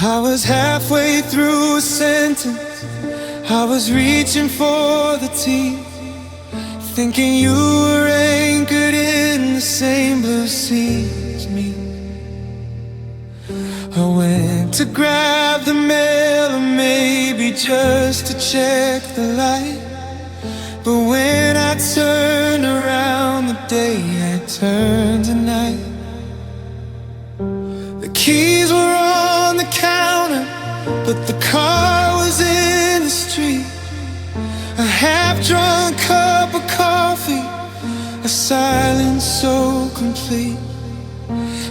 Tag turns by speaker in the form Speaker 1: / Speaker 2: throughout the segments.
Speaker 1: I was halfway through a sentence, I was reaching for the teeth, thinking you were anchored in the same blue sea as me. I went to grab the mail, or maybe just to check the light, but when I turned around, the day had turned to night. The keys were on the counter, but the car was in the street. A half-drunk cup of coffee, a silence so complete.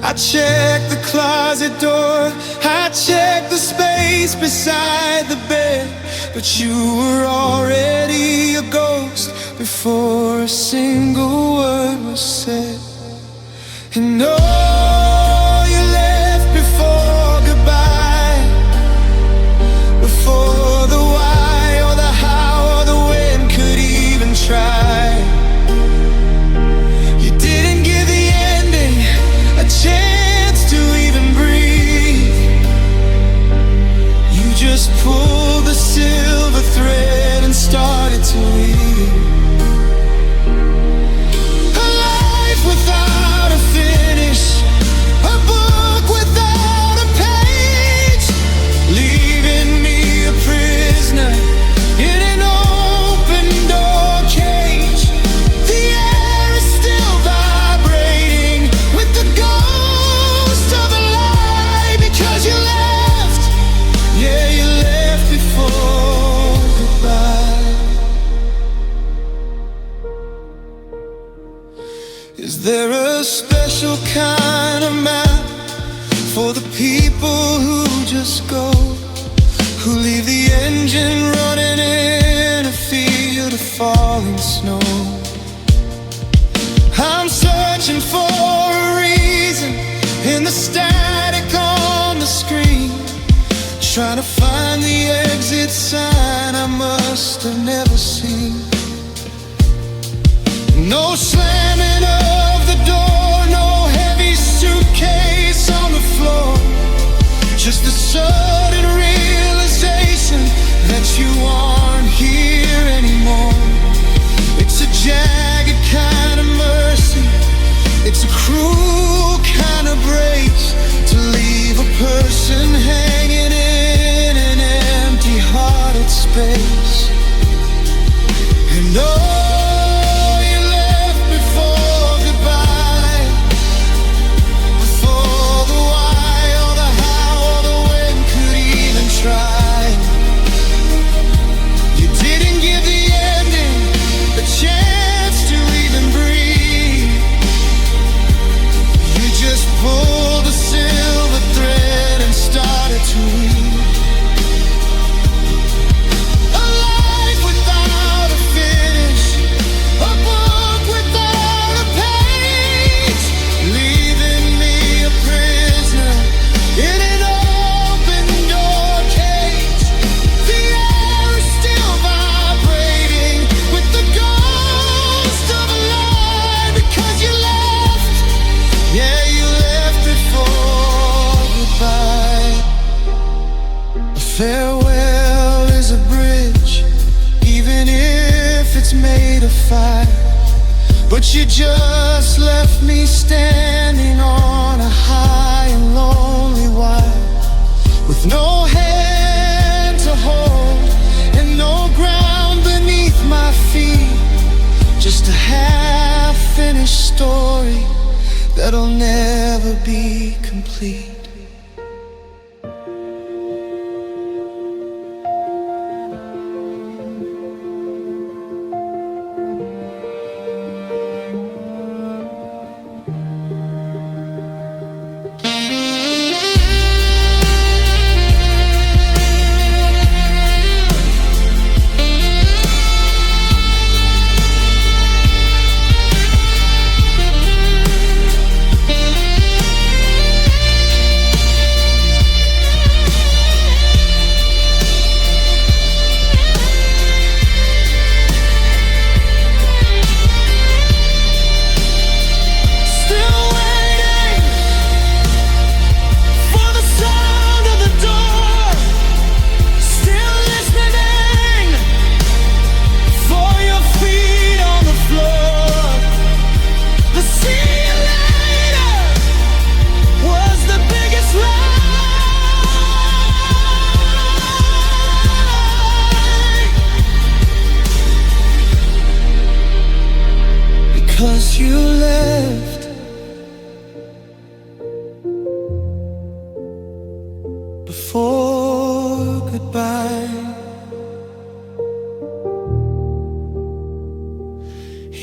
Speaker 1: I checked the closet door, I checked the space beside the bed, but you were already a ghost before a single word was said. And oh, you left before goodbye, before the why or the how or the when could even try. You didn't give the ending a chance to even breathe. You just pulled the silver thread and started to weave a life without a finish, a book without a page, leaving me a prisoner in an open door cage. The air is still vibrating with the ghost of a lie, because you left, yeah, you left before goodbye. Is there a special kind of map for the people who just go, who leave the engine running in a field of falling snow? I'm searching for a reason in the static on the screen, trying to find the exit sign I must have never seen. No slamming of the door, no heavy suitcase on the floor, just the sudden realization that you aren't here anymore. It's a jagged kind of mercy, it's a cruel kind of grace, to leave a person hanging in an empty-hearted space. And oh, pulled the silver thread and started to weave a life without a finish, a book without a page, leaving me a prisoner in an open door cage. The air is still vibrating with the ghost of a lie, because you left, yeah, you left before goodbye. A farewell is a bridge, even if it's made of fire, but you just left me standing on a high and lonely wire, with no hand to hold and no ground beneath my feet, just a half-finished story that'll never be complete.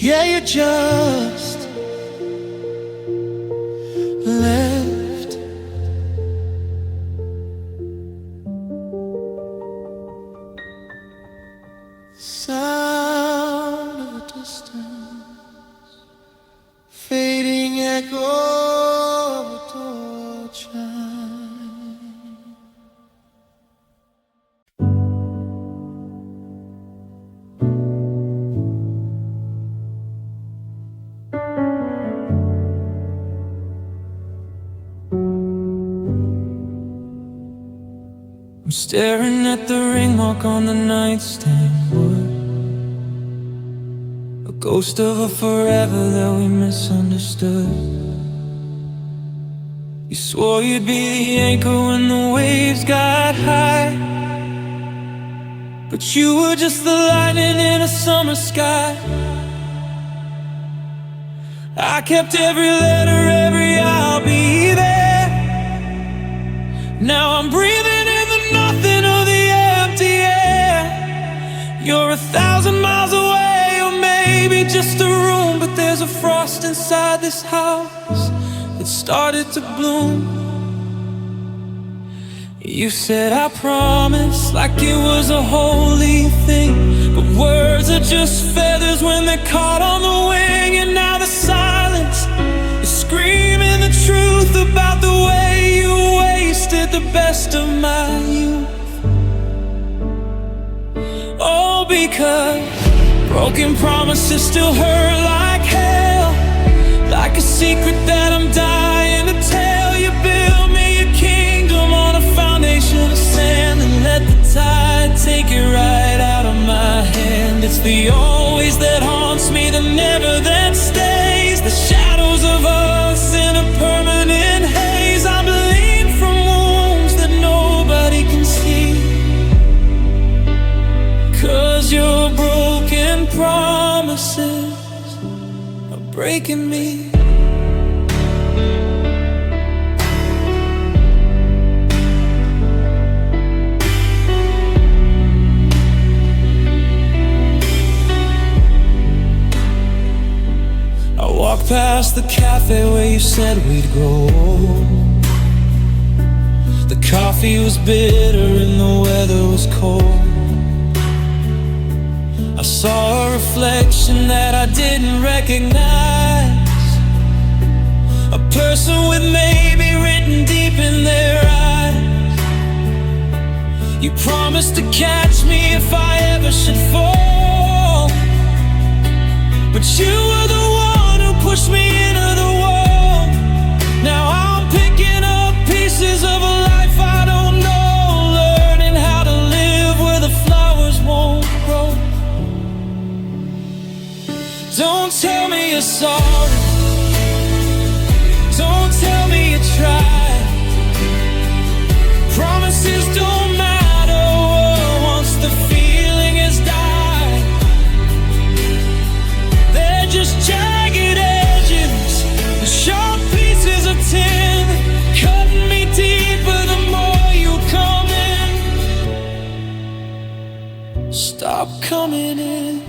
Speaker 1: Yeah, you just left. Sound of a distance, fading echo of a torch chime. I'm staring at the ring mark on the nightstand wood, a ghost of a forever that we misunderstood. You swore you'd be the anchor when the waves got high, but you were just the lightning in a summer sky. I kept every letter, every I'll be there. Now I'm breathing in the nothing of the empty air. You're 1,000 miles away, or maybe just a room, but there's a frost inside this house that started to bloom. You said I promise, like it was a holy thing, but words are just feathers when they're caught on the wing. And now the silence is screaming the truth about the way you wasted the best of my youth. Oh, because broken promises still hurt like hell, like a secret that I'm dying to tell. You built me a kingdom on a foundation of sand, and let the tide take it right out of my hand. It's the always that haunts me, the never that stays, the shadows of us in a permanent haze. I'm bleeding from wounds that nobody can see, 'cause your broken promises are breaking me. I walked past the cafe where you said we'd grow old. The coffee was bitter and the weather was cold. I saw a reflection that I didn't recognize, a person with maybe written deep in their eyes. You promised to catch me if I ever should fall, but you were the one who pushed me into the wall. Now I'm picking up pieces of a life I don't know, learning how to live where the flowers won't grow. Don't tell me you're sorry, don't tell me you tried. Promises don't matter once the feeling has died. They're just jagged edges, sharp pieces of tin, cutting me deeper the more you come in. Stop coming in.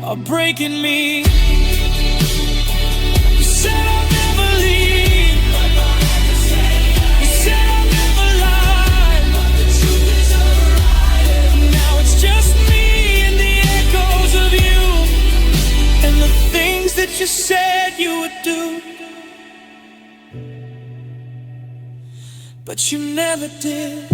Speaker 1: Are breaking me. You said I'll never leave, you said I'll never lie, but the truth is alright. Now it's just me and the echoes of you, and the things that you said you would do, but you never did.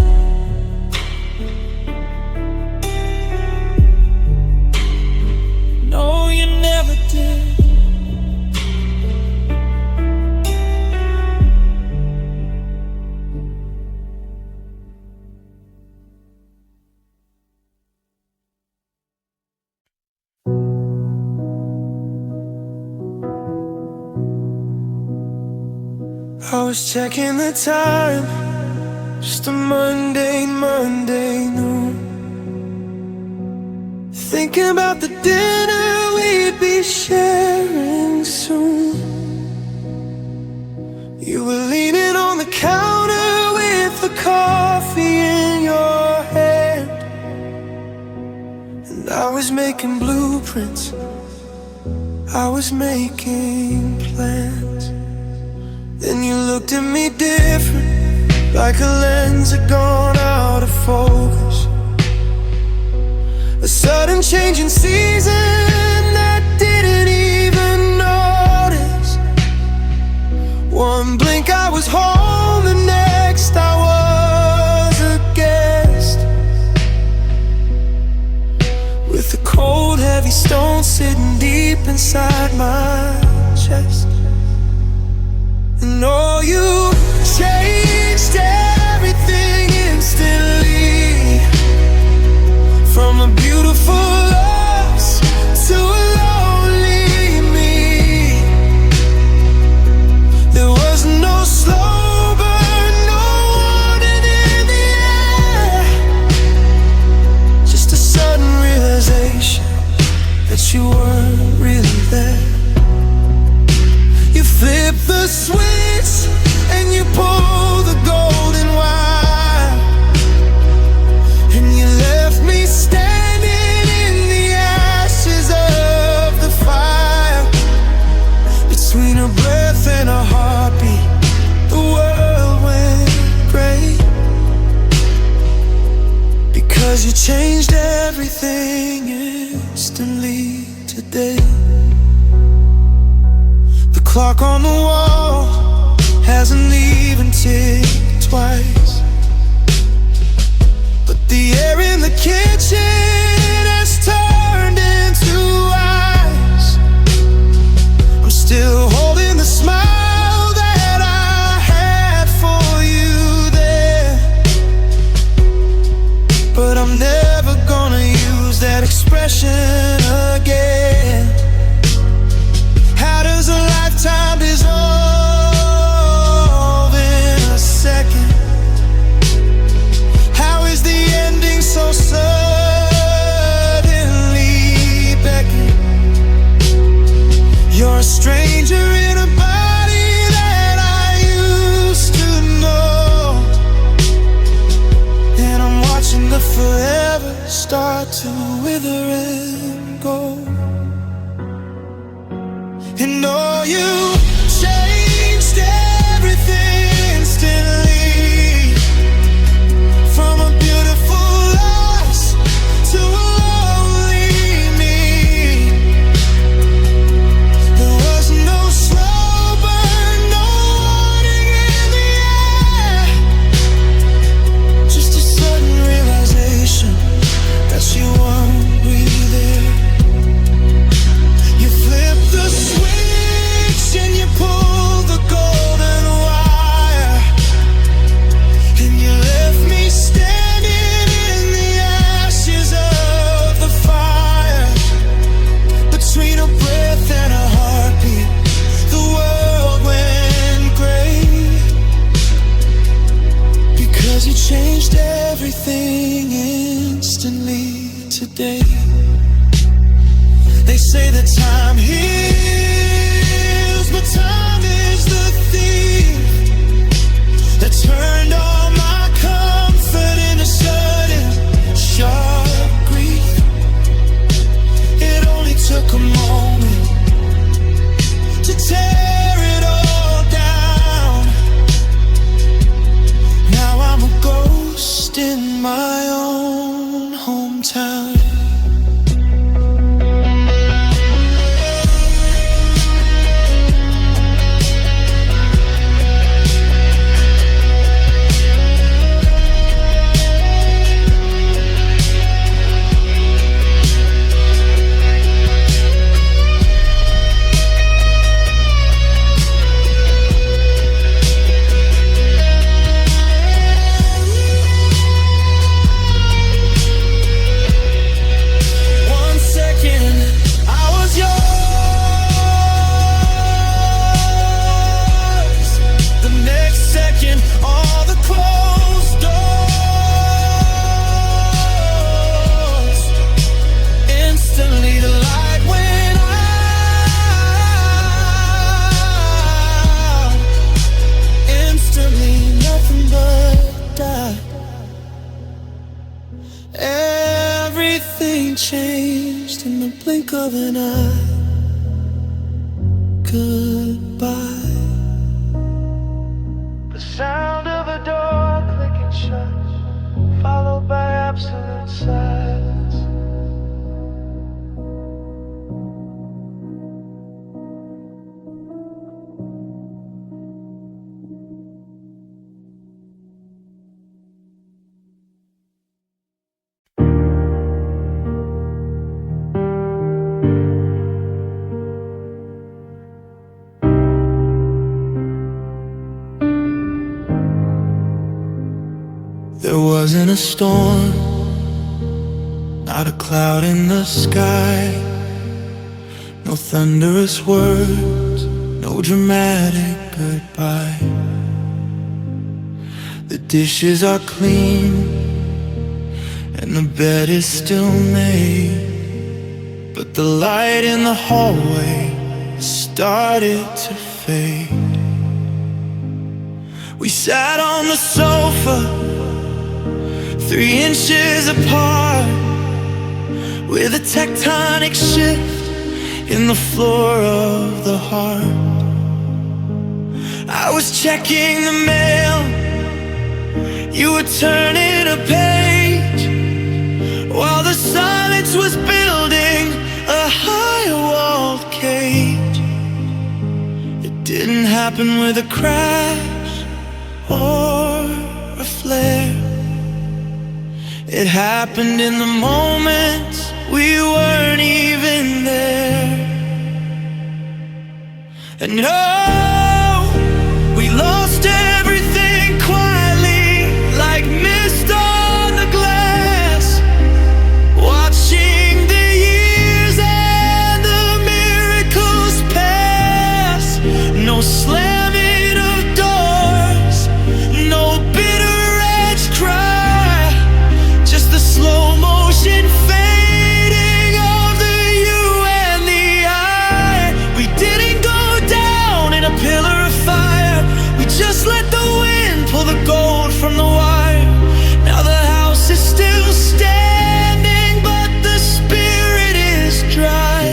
Speaker 1: I was checking the time, just a Monday noon, thinking about the dinner we'd be sharing soon. You were leaning on the counter with the coffee in your hand, and I was making blueprints, I was making plans. Then you looked at me different, like a lens had gone out of focus. A sudden change in season I didn't even notice. One blink I was home, the next I was a guest, with a cold heavy stone sitting deep inside my chest. And oh, you changed everything instantly, from a beautiful loss to a lonely me. There was no slow burn, no warning in the air, just a sudden realization that you weren't really there. You flipped the switch and you pulled the golden wire, and you left me standing in the ashes of the fire. Between a breath and a heartbeat, the world went gray, because you changed everything instantly today. The clock on the wall hasn't even ticked twice, but the air in the kitchen has turned into ice. I'm still holding the smile that I had for you there, but I'm never gonna use that expression again. How does a lifetime dissolve in a second? How is the ending so suddenly beckoned? You're a stranger in a body that I used to know, and I'm watching the forever start to wither and go. And oh, you changed everything instantly, from a beautiful loss to a lonely me. There was no slow burn, no warning in the air, just a sudden realization that you weren't really there. You flipped the switch and you pulled the golden wire, and you left me standing in the ashes of the fire. Between a breath and a heartbeat, the world went gray, because you changed everything instantly today. They say that time heals, but time is the thief that turned all my comfort into sudden, sharp grief. It only took a moment to tear it all down. Now I'm a ghost in my own hometown. blink of an eye. Goodbye. The sound of a door clicking shut, followed by absolute silence. There wasn't a storm, not a cloud in the sky, no thunderous words, no dramatic goodbye. The dishes are clean and the bed is still made, but the light in the hallway started to fade. We sat on the sofa, 3 inches apart, with a tectonic shift in the floor of the heart. I was checking the mail, you were turning a page, while the silence was building a high-walled cage. It didn't happen with a crash or a flare. It happened in the moments we weren't even there. And oh, we lost everything quietly, like mist on the glass, watching the years and the miracles pass. No slamming of doors, no bitter edge cry, just the slow motion fading of the you and the I. We didn't go down in a pillar of fire, we just let the wind pull the gold from the wire. Now the house is still standing, but the spirit is dry,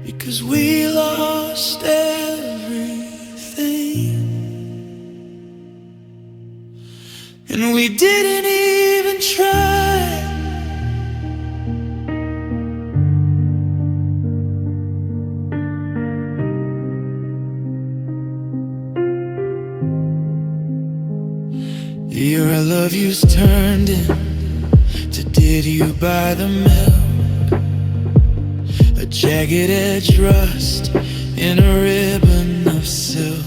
Speaker 1: because we lost everything. And we didn't even try. Your I love you's turned into did you by the milk, a jagged edge rust in a ribbon of silk.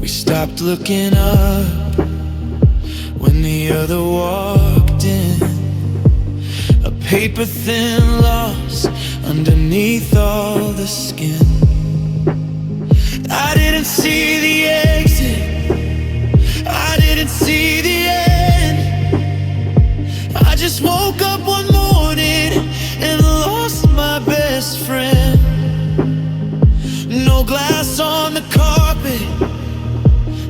Speaker 1: We stopped looking up when the other walked in, a paper-thin loss underneath all the skin. I didn't see the exit, I didn't see the end. I just woke up one morning and lost my best friend. No glass on the carpet,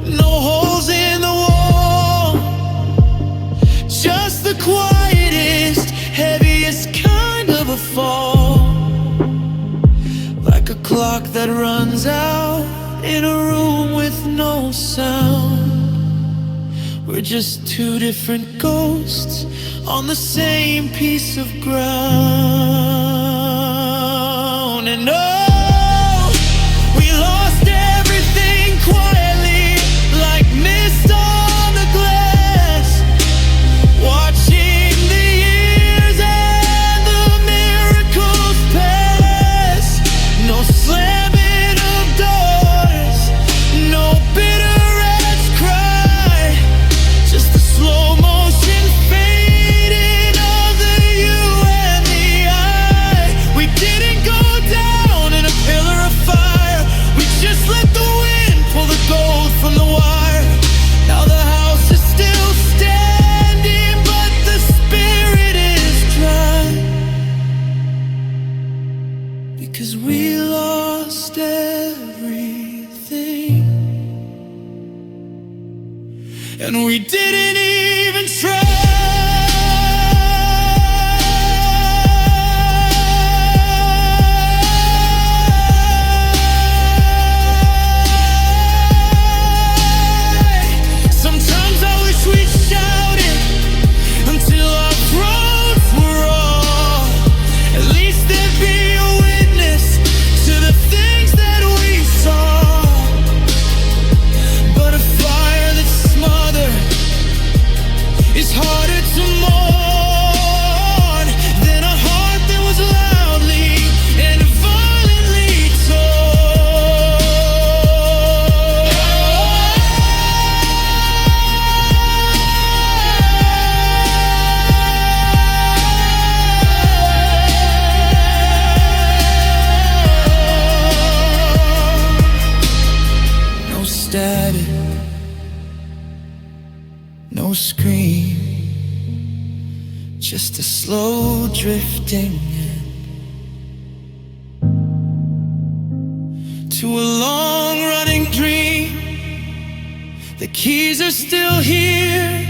Speaker 1: no holes in the wall, just the quietest, heaviest kind of a fall. Like a clock that runs out in a room with no sound. We're just 2 different ghosts on the same piece of ground. And oh, we lost everything quietly, like mist on the glass, watching the years and the miracles pass. No slamming of doors, no bitter edge cry, just the slow motion fading of the you and the I. We didn't go down in a pillar of fire, we just let the wind pull the gold from the wire. Now the house is still standing, but the spirit is dry, because we lost everything. And we didn't even try. just a slow drifting in to a long-running dream. The keys are still here,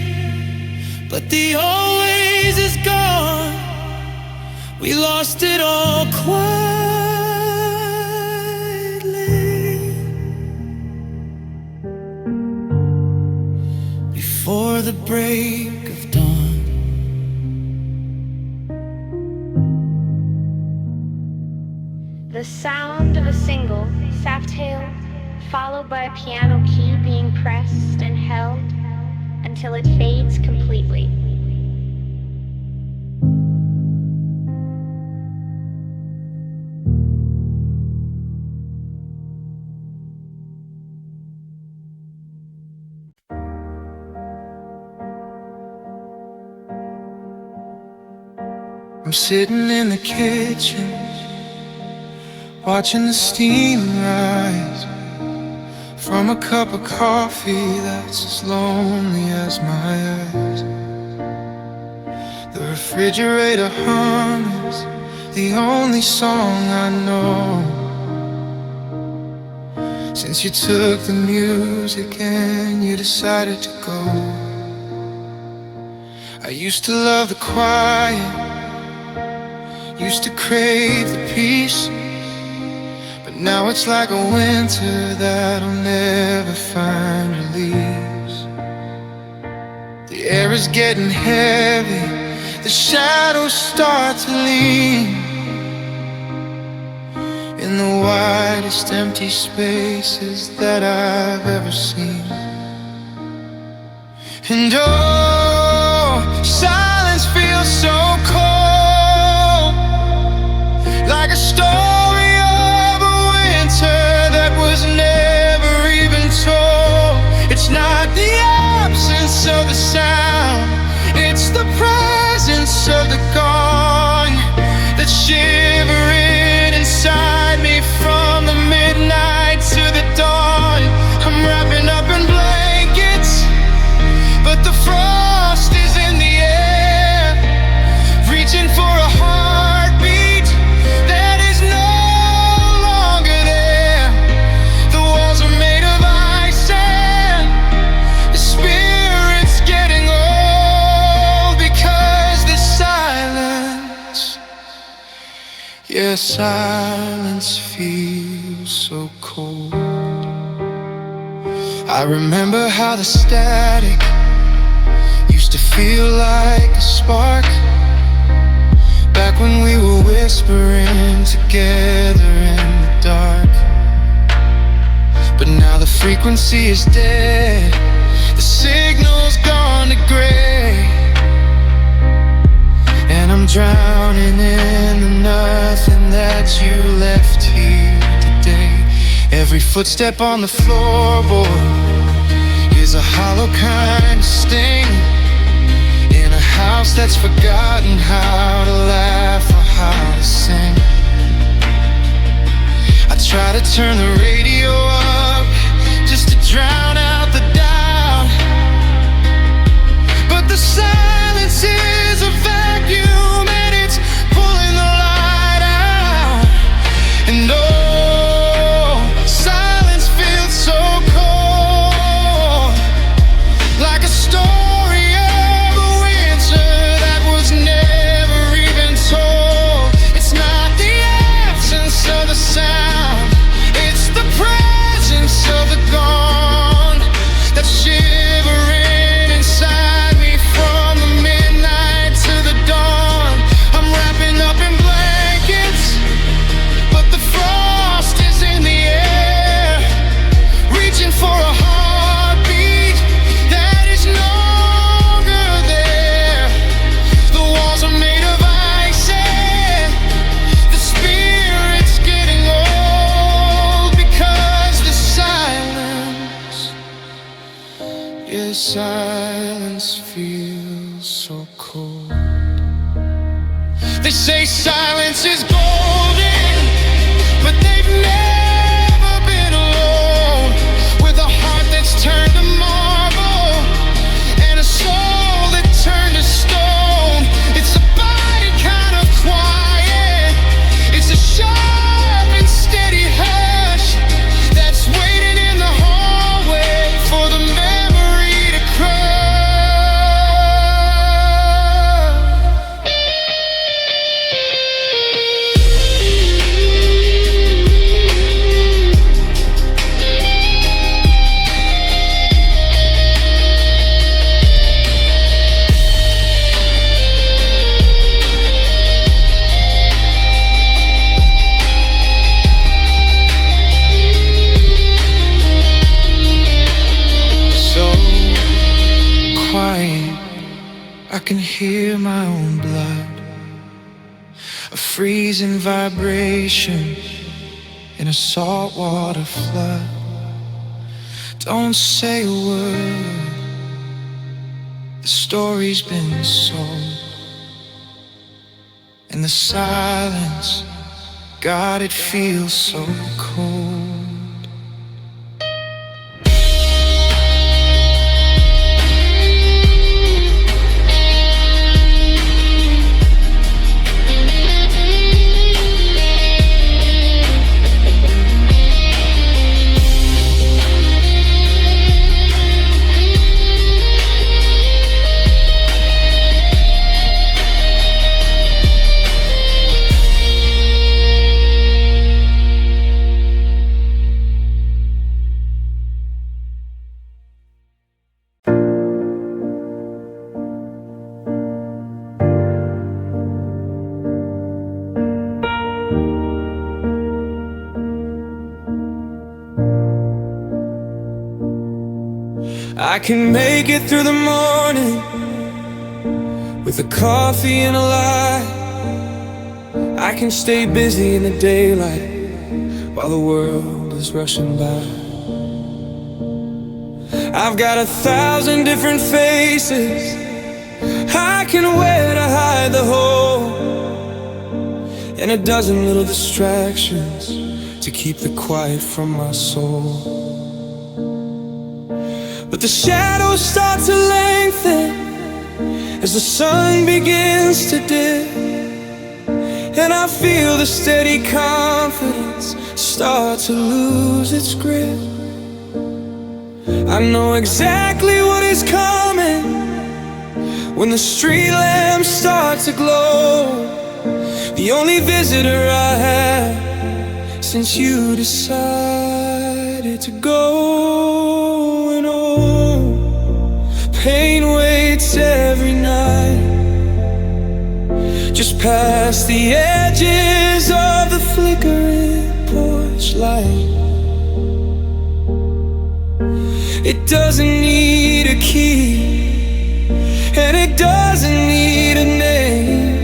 Speaker 1: but the always is gone. We lost it all quietly before the break of dawn.
Speaker 2: The sound of a single, Saftail, followed by a piano key being pressed and held until it fades completely.
Speaker 1: I'm sitting in the kitchen, watching the steam rise from a cup of coffee that's as lonely as my eyes. The refrigerator hums the only song I know. Since you took the music and you decided to go, I used to love the quiet, used to crave the peace, but now it's like a winter that'll never find release. The air is getting heavy, the shadows start to lean in the widest empty spaces that I've ever seen. And oh, silence feels so cold, like a story of a winter that was never even told. It's not the absence of the sound, it's the presence of the gone that's shivering inside me from the midnight to the dawn. I'm wrapping up in blankets, but the frost is in the air, reaching for a heartbeat that is no longer there. The walls are made of ice and the spirit's getting old because the silence, yeah, silence feels so cold. I remember how the static used to feel like a spark back when we were whispering together in the dark. But now the frequency is dead, the signal's gone to gray, and I'm drowning in the nothing that you left here today. Every footstep on the floorboard is a hollow kind of sting in a house that's forgotten how to laugh or how to sing. I try to turn the radio up just to drown out the doubt, but the silence is a vacuum and it's pulling the light out. And oh, silence feels so cold, like a story of a winter that was never even told. It's not the absence of the sound, it's the presence of the gone that's shivering inside me from the midnight to the dawn. I'm wrapping up in blankets, but the frost is in the air, reaching for a heartbeat that is no longer there. The walls are made of ice and the spirit's getting old because the silence, yeah, silence feels so cold. They say silence is golden, but they've never been alone. With a heart that's turned to marble and a soul that turned to stone, it's a hear my own blood, a freezing vibration in a saltwater flood. Don't say a word, the story's been sold, and the silence, God, it feels so cold. I can make it through the morning with a coffee and a lie. I can stay busy in the daylight while the world is rushing by. I've got 1,000 different faces I can wear to hide the whole, and a dozen little distractions to keep the quiet from my soul. But the shadows start to lengthen as the sun begins to dip, and I feel the steady confidence start to lose its grip. I know exactly what is coming when the street lamps start to glow. The only visitor I have since you decided to go. Pain waits every night, just past the edges of the flickering porch light. It doesn't need a key, and it doesn't need a name.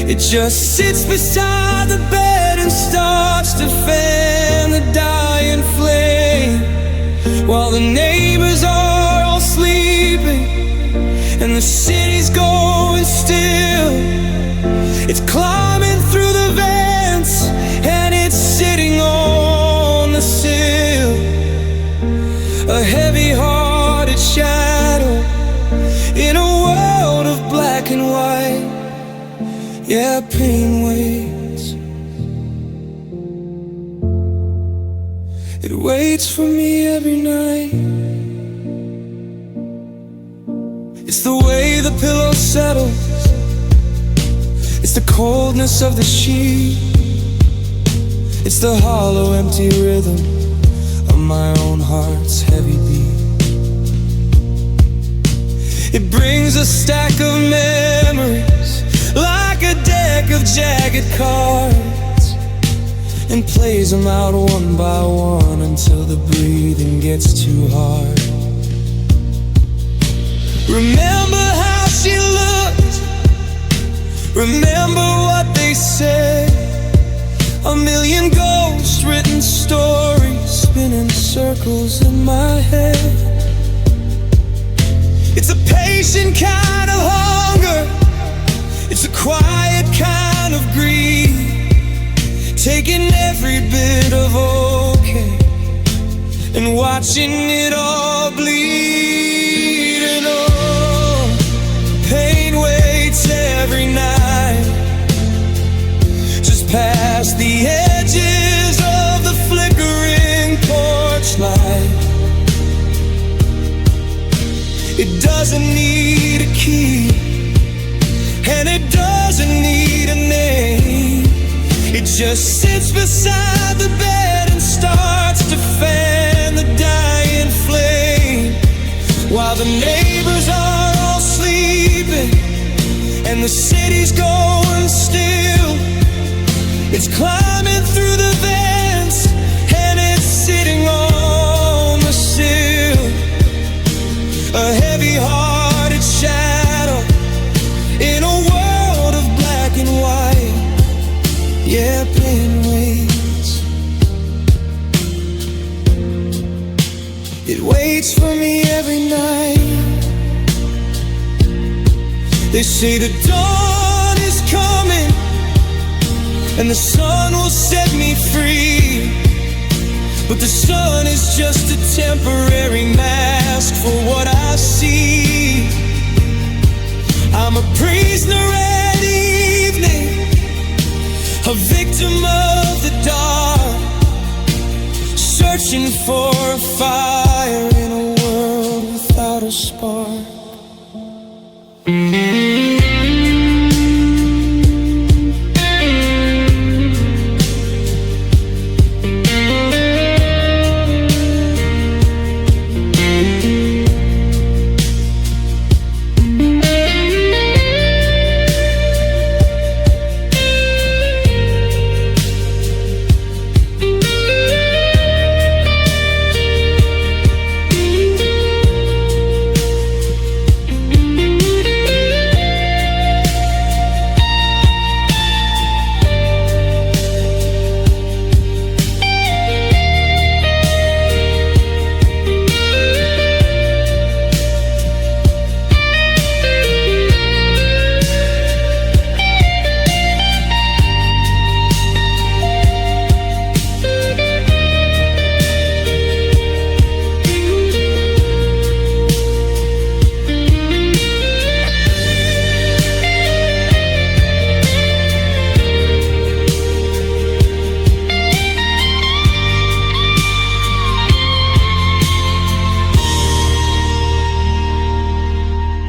Speaker 1: It just sits beside the bed and starts to fan the dying flame, while the neighbors are all sleeping and the city's going still. It's climbing through the vents and it's sitting on the sill, a heavy-hearted shadow in a world of black and white. Yeah, pain waits. It waits for me every night. It's the way the pillow settles, it's the coldness of the sheet, it's the hollow, empty rhythm of my own heart's heavy beat. It brings a stack of memories like a deck of jagged cards, and plays them out one by one until the breathing gets too hard. Remember how she looked, remember what they said. A million ghost-written stories spinning circles in my head. It's a patient kind of hunger, it's a quiet kind of greed, taking every bit of okay and watching it all bleed. And oh, pain waits every night, just past the edges of the flickering porch light. It doesn't need a key, and it doesn't need a name. It just sits beside the bed and starts to fan the dying flame, while the neighbors are all sleeping and the city's going still. It's climbing through the vents and it's sitting on the sill, a heavy-hearted shadow waits for me every night. They say the dawn is coming and the sun will set me free. But the sun is just a temporary mask for what I see. I'm a prisoner at evening, a victim of the dark, searching for a fire in a world without a spark.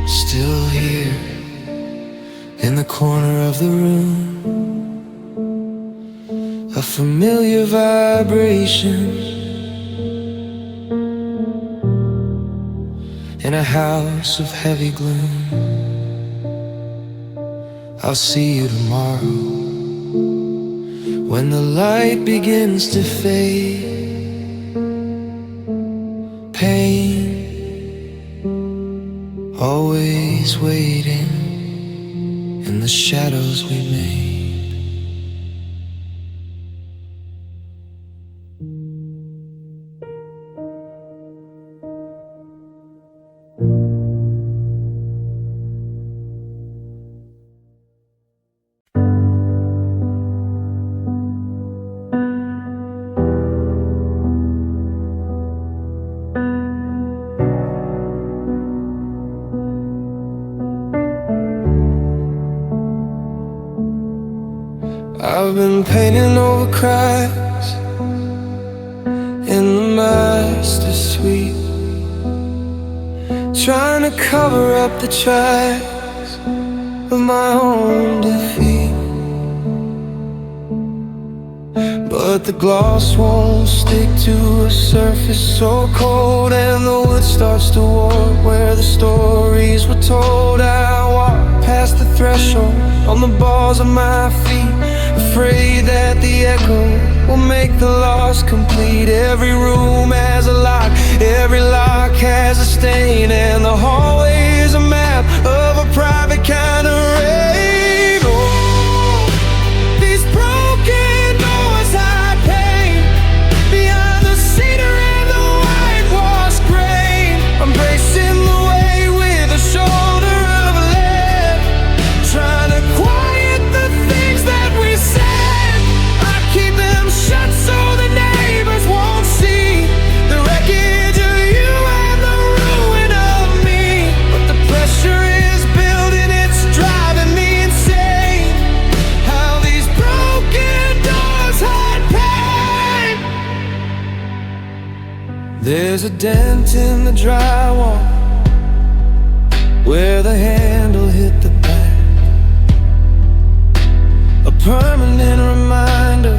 Speaker 1: Still here in the corner of the room, a familiar vibration in a house of heavy gloom. I'll see you tomorrow when the light begins to fade. Pain always waiting in the shadows we made. I've been painting over cracks in the master suite, trying to cover up the tracks of my own defeat. But the gloss won't stick to a surface so cold, and the wood starts to warp where the stories were told. I walk past the threshold on the balls of my feet, afraid that the echo will make the loss complete. Every room has a lock, every lock has a stain, and the hallway is a map of a private kind of rain. Oh, these broken doors hide pain behind the cedar and the whitewashed grain. I'm bracing the way with a shoulder of lead, trying to quiet the things that we said. I keep them shut so the neighbors won't see the wreckage of you and the ruin of me. But the pressure is building, it's driving me insane. How these broken doors hide pain. There's a dent in the drywall where the handle hit the back, a permanent reminder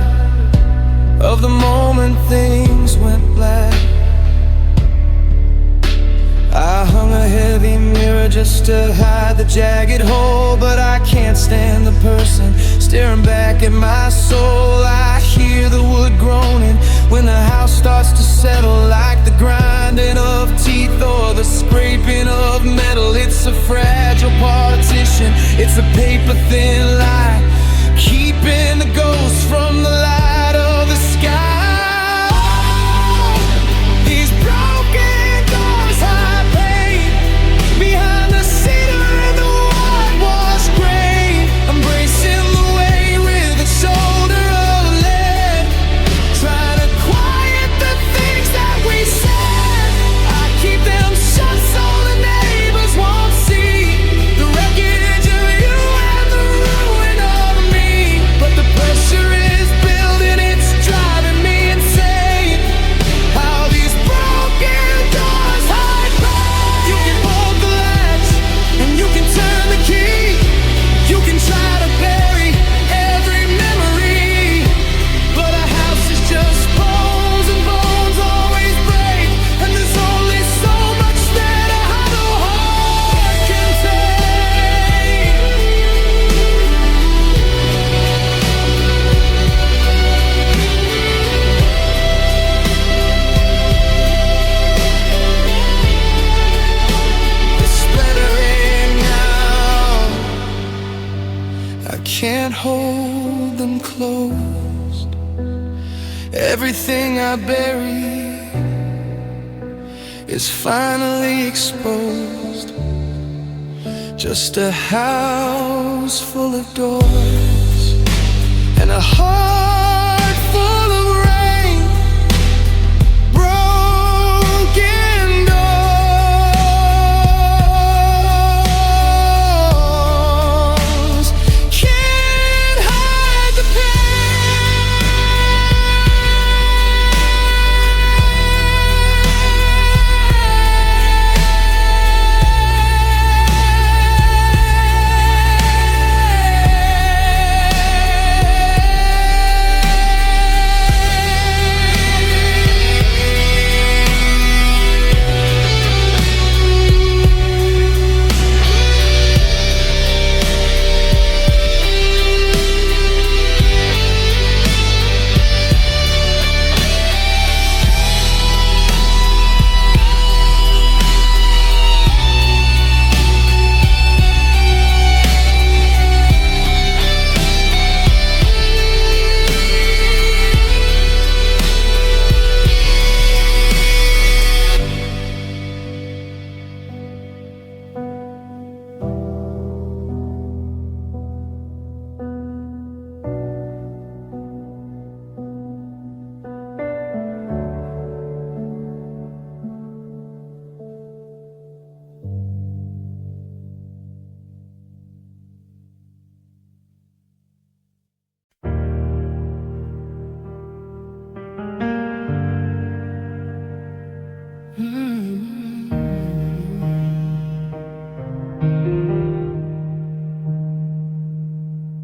Speaker 1: of the moment things went black. I hung a heavy mirror just to hide the jagged hole, but I can't stand the person staring back at my soul. I hear the wood groaning when the house starts to settle, like the grinding of teeth or the scraping of metal. It's a fragile partition, it's a paper-thin lie, keeping the ghosts from the light of the sky. These broken doors Everything I bury is finally exposed. Just a house full of doors and a heart full of rain, broken doors can't hide the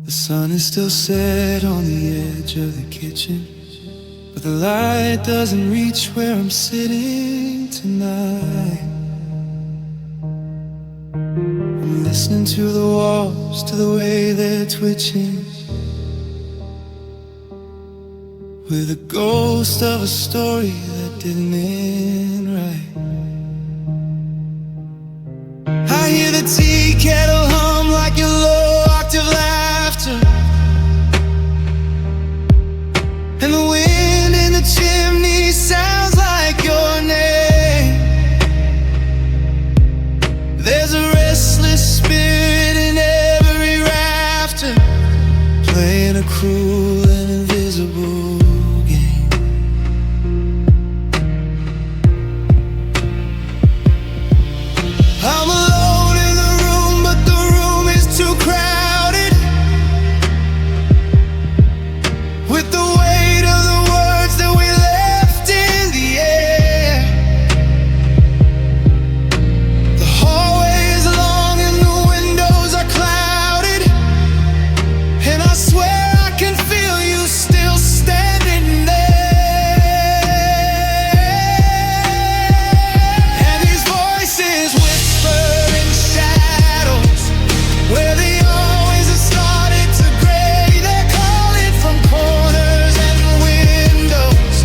Speaker 1: The sun is still set on the edge of the kitchen, but the light doesn't reach where I'm sitting tonight. I'm listening to the walls, to the way they're twitching, with a ghost of a story that didn't end right. I hear the tea kettle hum like your low octave laughter, and the wind in the chimney sounds like your name. There's a restless spirit in every rafter, playing a cruel and invisible game. I'm alone in the room, but the room is too crowded, with the weight of the words that we left in the air. The hallway is long and the windows are clouded, and I swear I can feel you still standing there. And these voices whisper in shadows where they always have started to gray. They're calling from corners and windows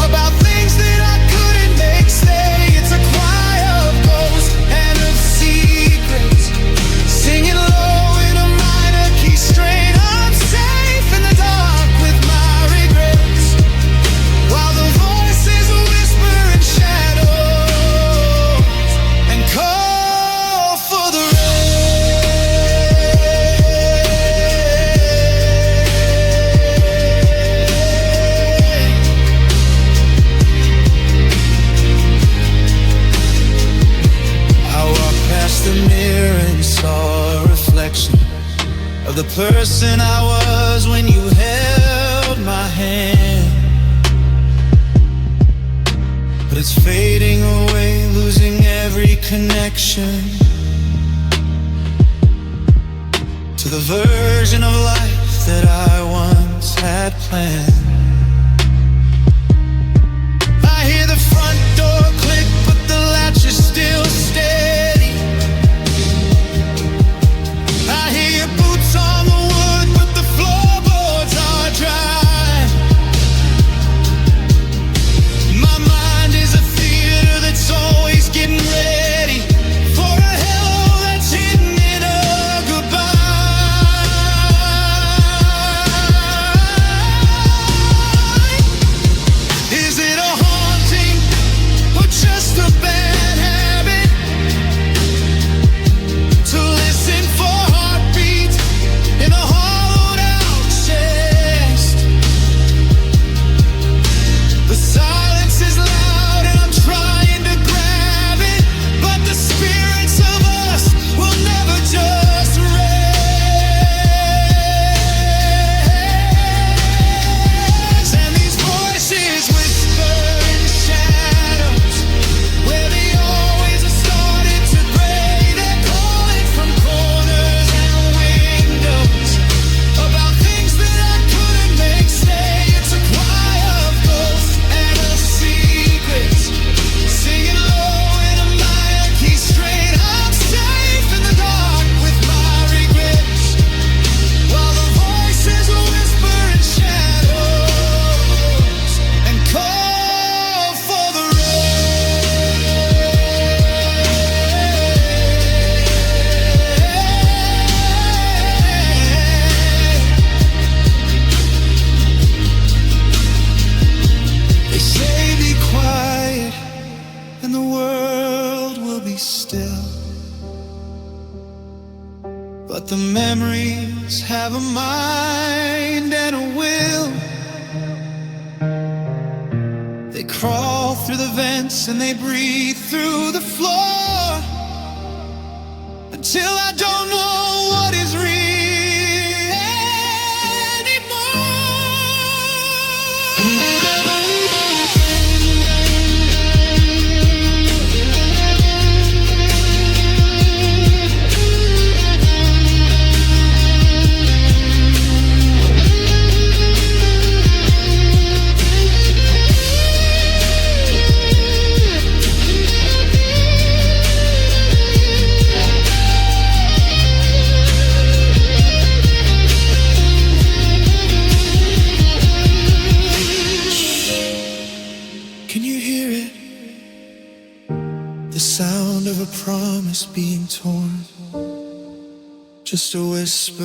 Speaker 1: about things that I couldn't make stay. It's a choir of ghosts and of secrets, singing low in a minor key strain. I'm safe in the dark with my regrets, while the voices whisper in shadows and call for the rain. I walked past the mirror and saw a reflection of the person I was when you held my hand. But it's fading away, losing every connection to the version of life that I once had planned. I hear the front door click, but the latch is still steady. I hear your boots on the wood, but the floorboards are dry. My mind is a theater that's always getting ready for a hello that's hidden in a goodbye. the memories have a mind and a will. They crawl through the vents and they breathe through the floor, until I don't know what is real a promise being torn, just a whisper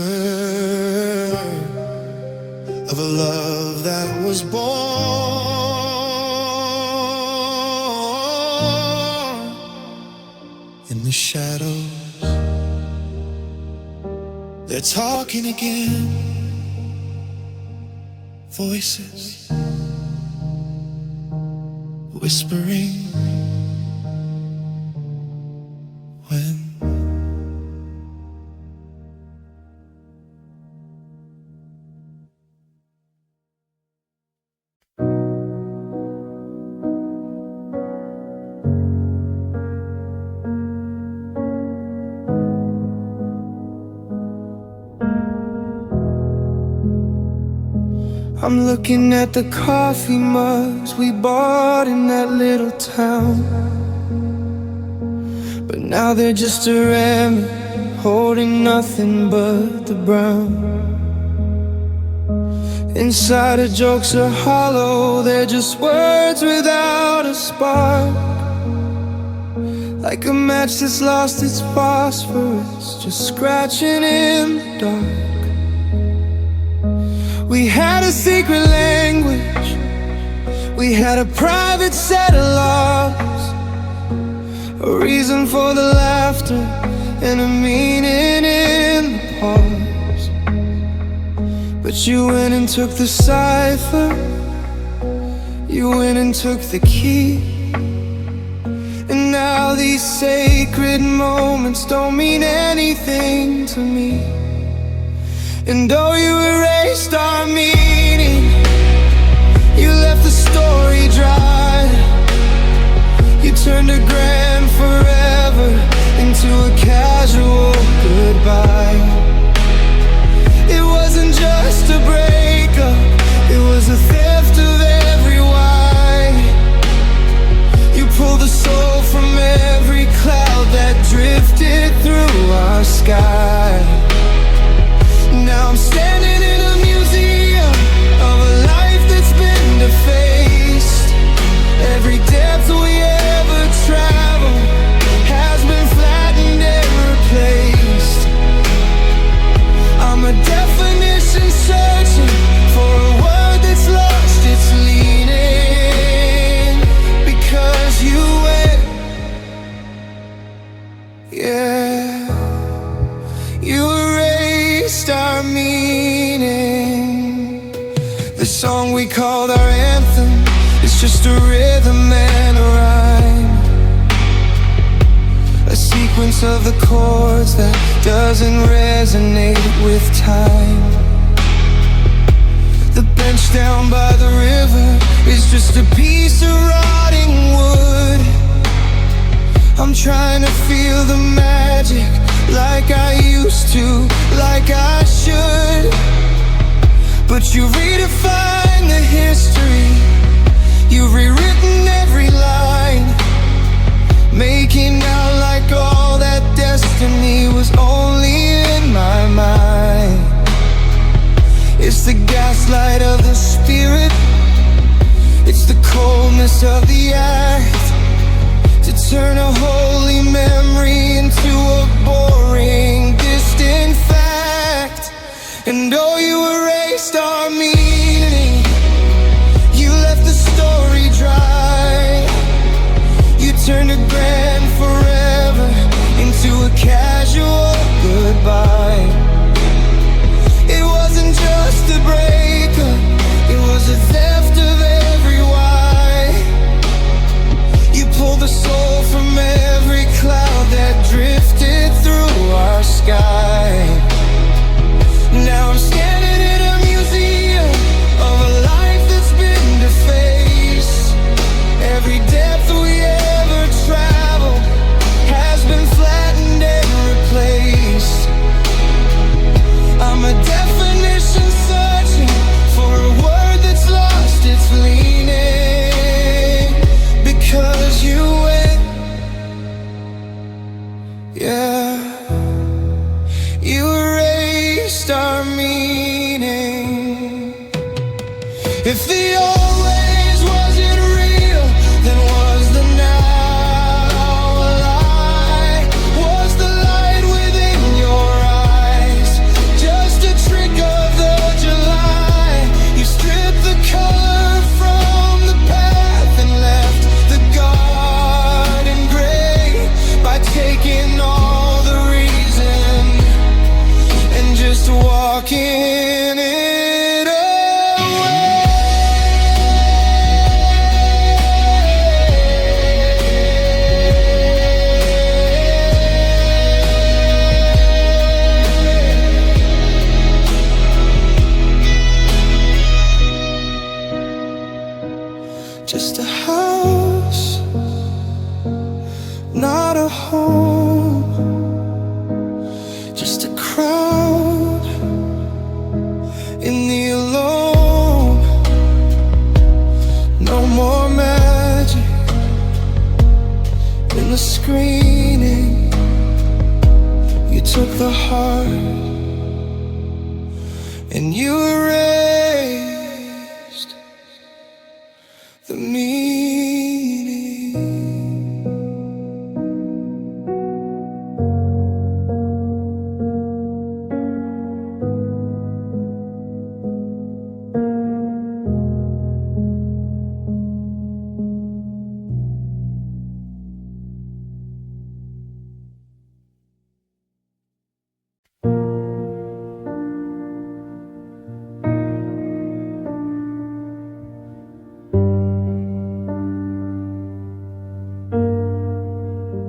Speaker 1: of a love that was born in the shadows. They're talking again, voices whispering. I'm looking at the coffee mugs we bought in that little town, but now they're just a remnant, holding nothing but the brown. Inside the jokes are hollow, they're just words without a spark, like a match that's lost its phosphorus, just scratching in the dark. We had a secret language, we had a private set of laws, a reason for the laughter and a meaning in the pause. But you went and took the cipher, you went and took the key, and now these sacred moments don't mean anything to me. And though you erased our meaning, you left the story dry. You turned a grand forever into a casual goodbye. It wasn't just a breakup, it was a theft of every why. You pulled the soul from every cloud that drifted through our sky. Now I'm standing in a museum of a life that's been defaced. Every depth we ever traveled has been flattened and replaced. I'm a definition searching for a word that's lost its leaning, because you went, yeah, you erased our meaning. The song we called our anthem is just a rhythm and a rhyme, a sequence of the chords that doesn't resonate with time. The bench down by the river is just a piece of rotting wood. I'm trying to feel the magic like I used to, like I should. But you redefined the history, you've rewritten every line, making out like all that destiny was only in my mind. It's the gaslight of the spirit, it's the coldness of the act, to turn a holy memory into a boring, distant fact. And oh, you erased our meaning, you left the story dry. You turned a grand forever into a casual goodbye. Just a house, not a home. Just a crowd in the alone. No more magic in the screening. You took the heart and you erased the meaning.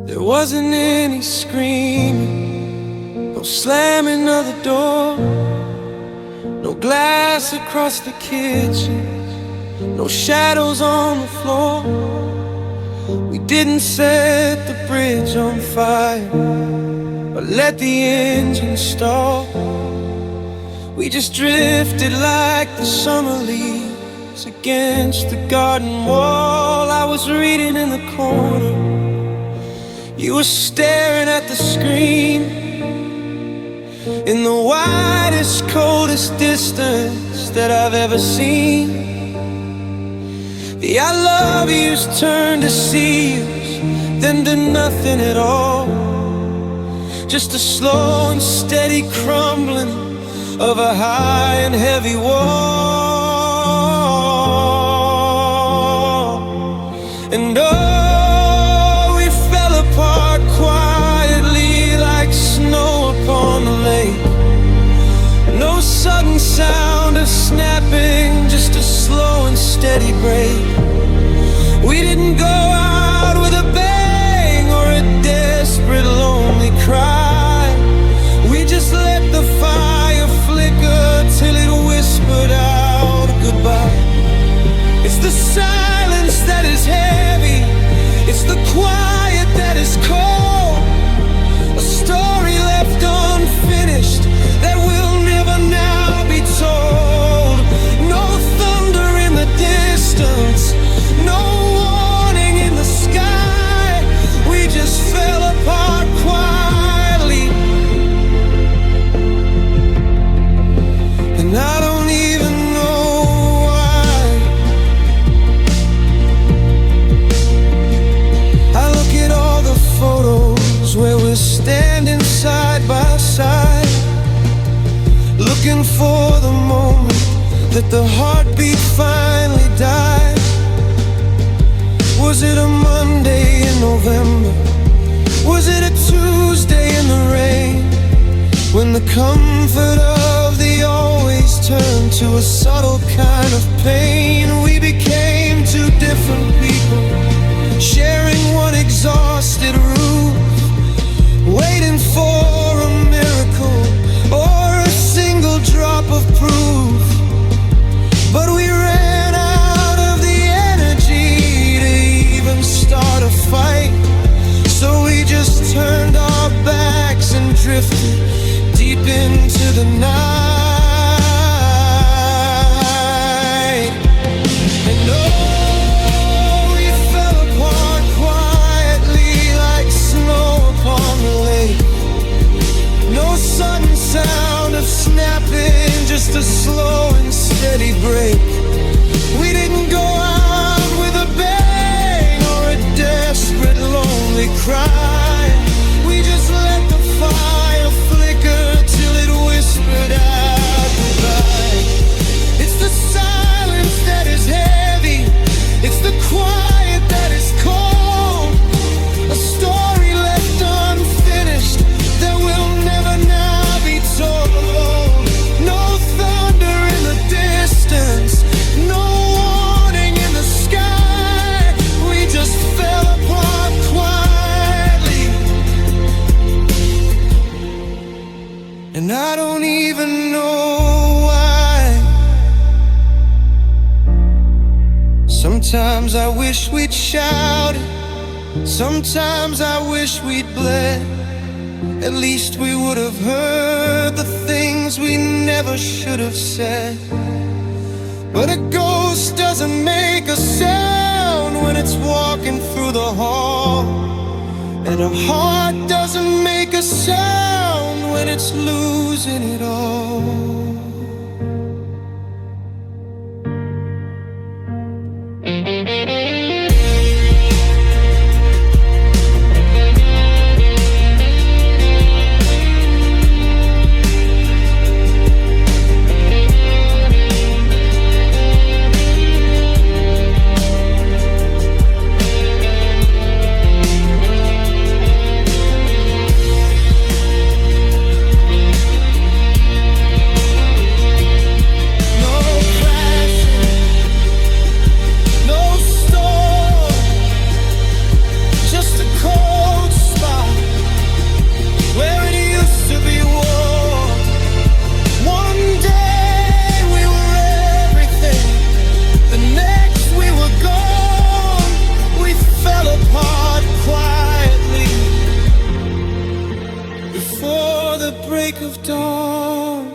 Speaker 1: There wasn't any screaming, no slamming of the door, no glass across the kitchen, no shadows on the floor. We didn't set the bridge on fire or let the engine stall. We just drifted like the summer leaves against the garden wall. I was reading in the corner, you were staring at the screen. In the widest, coldest distance that I've ever seen, the I love yous turned to see yous, then to nothing at all. Just a slow and steady crumbling of a high and heavy wall. And oh, we fell apart quietly like snow upon the lake. No sudden sound of snapping, just a slow and steady break. We didn't go out with a bang or a desperate lonely cry. We just let the fire flicker till it whispered out goodbye. It's the silence that is heavy, it's the quiet that is cold. A story left unfinished that will never now be told. No thunder in the distance, no warning in the sky. We just fell apart quietly, and I don't even know why. I look at all the photos where we're standing side by side, looking for the moment that the heartbeat finally died. Was it a Monday in November? Was it a Tuesday in the rain? When the comfort of the always turned to a subtle kind of pain. We became two different people, sharing one exhausted roof, waiting for a miracle or a single drop of proof. But we ran out of the energy to even start a fight, so we just turned our backs and drifted deep into the night. And oh, we fell apart quietly like snow upon the lake. No sudden sound of snapping, just a slow and steady break. We didn't go out with a bang or a desperate lonely cry. We just let the fire flicker till it whispered out Sometimes I wish we'd shouted, sometimes I wish we'd bled. At least we would have heard the things we never should have said. But a ghost doesn't make a sound when it's walking through the hall, and a heart doesn't make a sound when it's losing it all. Break of dawn.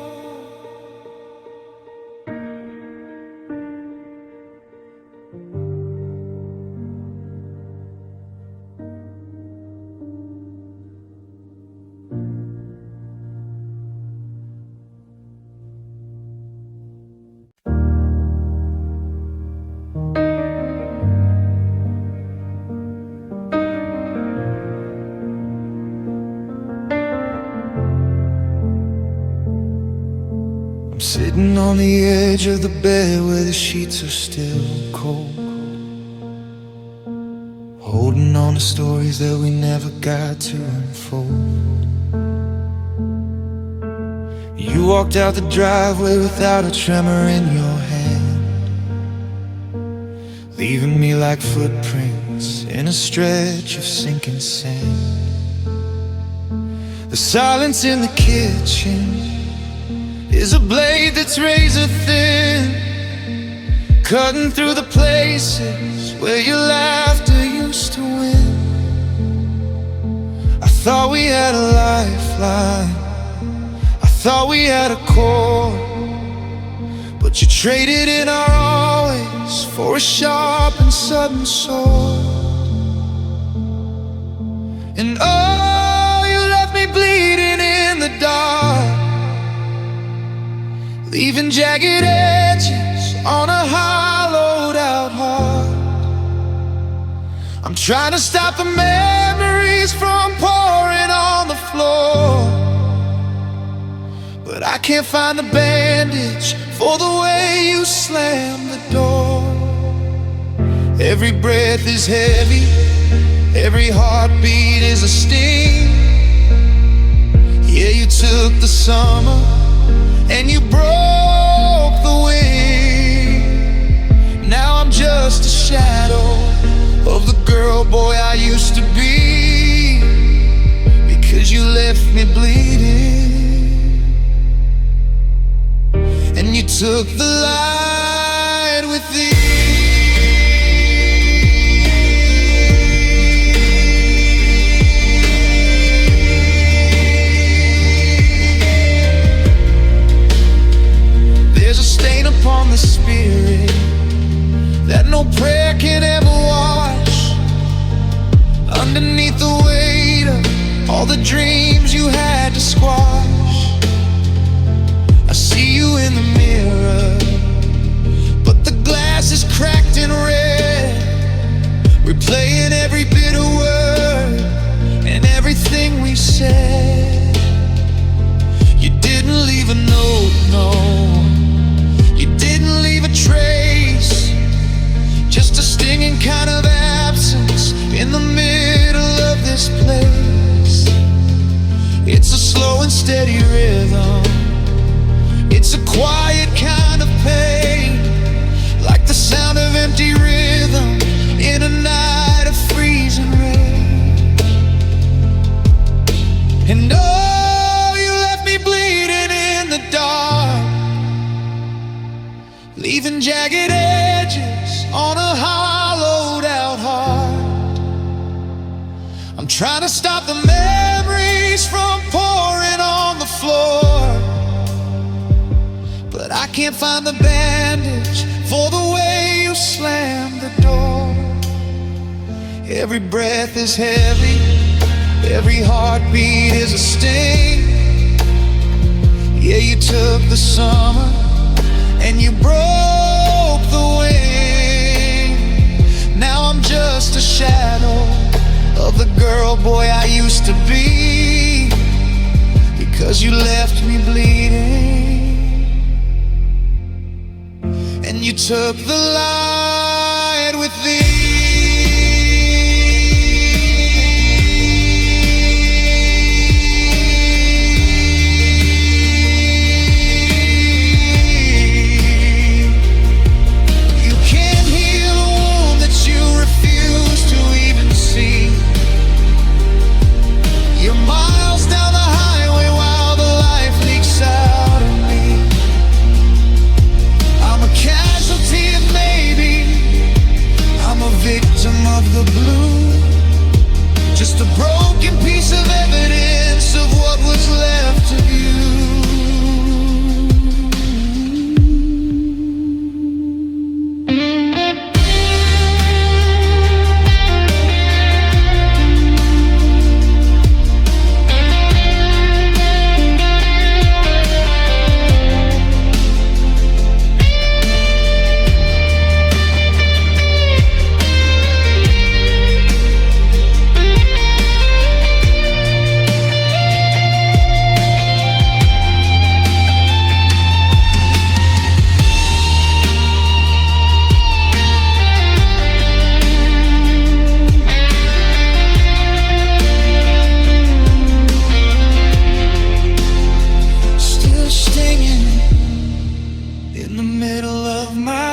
Speaker 1: Sitting on the edge of the bed where the sheets are still cold, holding on to stories that we never got to unfold. You walked out the driveway without a tremor in your hand, leaving me like footprints in a stretch of sinking sand. The silence in the kitchen is a blade that's razor thin, cutting through the places where your laughter used to win. I thought we had a lifeline, I thought we had a core, but you traded in our always for a sharp and sudden sword. And oh, you left me bleeding in the dark, leaving jagged edges on a hollowed out heart. I'm trying to stop the memories from pouring on the floor, but I can't find the bandage for the way you slammed the door. Every breath is heavy, every heartbeat is a sting. Yeah, you took the summer and you broke the wing. Now I'm just a shadow of the girl, boy, I used to be, because you left me bleeding, and you took the light with thee. Upon the spirit that no prayer can ever wash, underneath the weight of all the dreams you had to squash. I see you in the mirror, but the glass is cracked and red, replaying every bitter word and everything we said. You didn't leave a note, no, you didn't leave a trace, just a stinging kind of absence in the middle of this place. It's a slow and steady rhythm, it's a quiet kind of pain, like the sound of empty rhythm in a night of freezing rain. And oh, you left me bleeding in the dark, leaving jagged edges on a heart trying to stop the memories from pouring on the floor, but I can't find the bandage for the way you slammed the door. Every breath is heavy, every heartbeat is a sting. Yeah, you took the summer and you broke the wing. Now I'm just a shadow of the girl, boy, I used to be, because you left me bleeding. And you took the light with thee. Just a broken piece of evidence of what was left of you.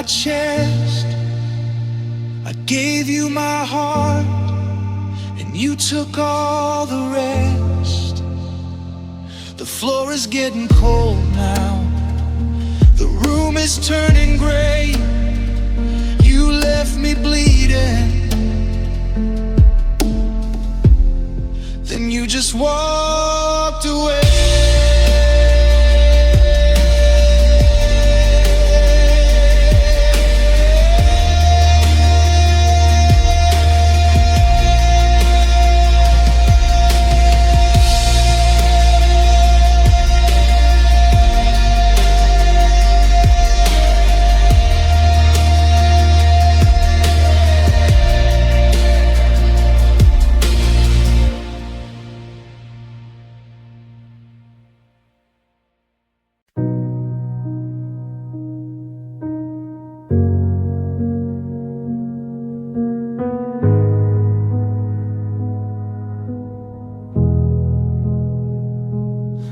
Speaker 1: Chest, I gave you my heart, and you took all the rest. The floor is getting cold now, the room is turning gray. You left me bleeding, then you just walked away.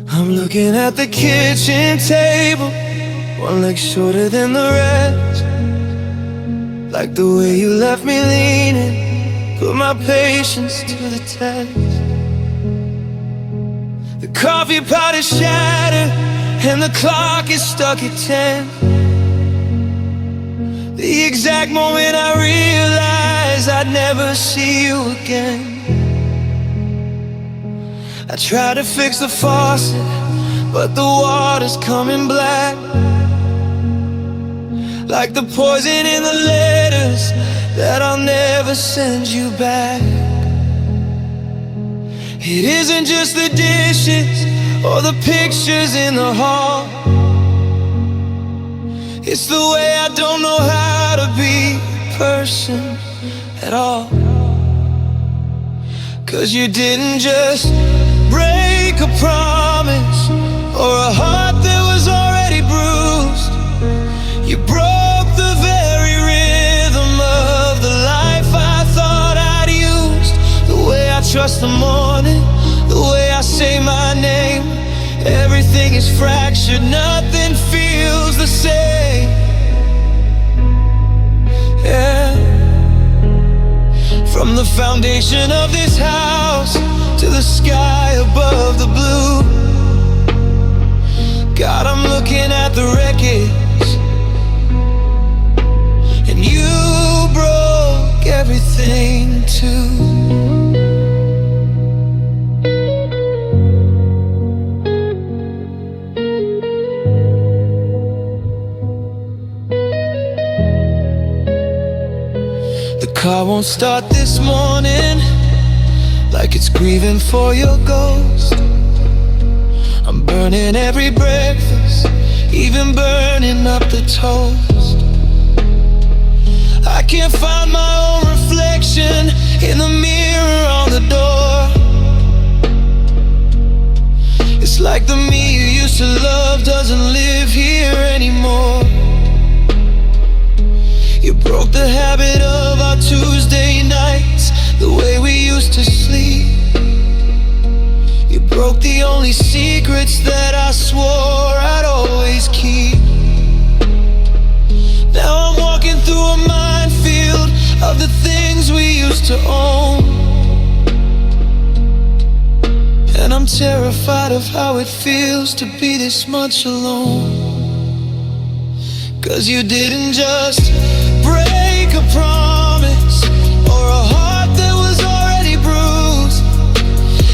Speaker 1: I'm looking at the kitchen table, one leg shorter than the rest. Like the way you left me leaning, put my patience to the test. The coffee pot is shattered and the clock is stuck at 10. The exact moment I realized I'd never see you again. I try to fix the faucet, but the water's coming black, like the poison in the letters that I'll never send you back. It isn't just the dishes or the pictures in the hall, it's the way I don't know how to be a person at all. 'Cause you didn't just break a promise or a heart that was already bruised. You broke the very rhythm of the life I thought I'd used. The way I trust the morning, the way I say my name, everything is fractured, nothing feels the same. Yeah. From the foundation of this house to the sky above the blue, God, I'm looking at the wreckage, and you broke everything too. car won't start this morning, like it's grieving for your ghost. I'm burning every breakfast, even burning up the toast. I can't find my own reflection in the mirror on the door. It's like the me you used to love doesn't live here anymore. You broke the habit of our Tuesday nights, the way we used to sleep. You broke the only secrets that I swore I'd always keep. Now I'm walking through a minefield of the things we used to own, and I'm terrified of how it feels to be this much alone. 'Cause you didn't just break a promise or a heart that was already bruised.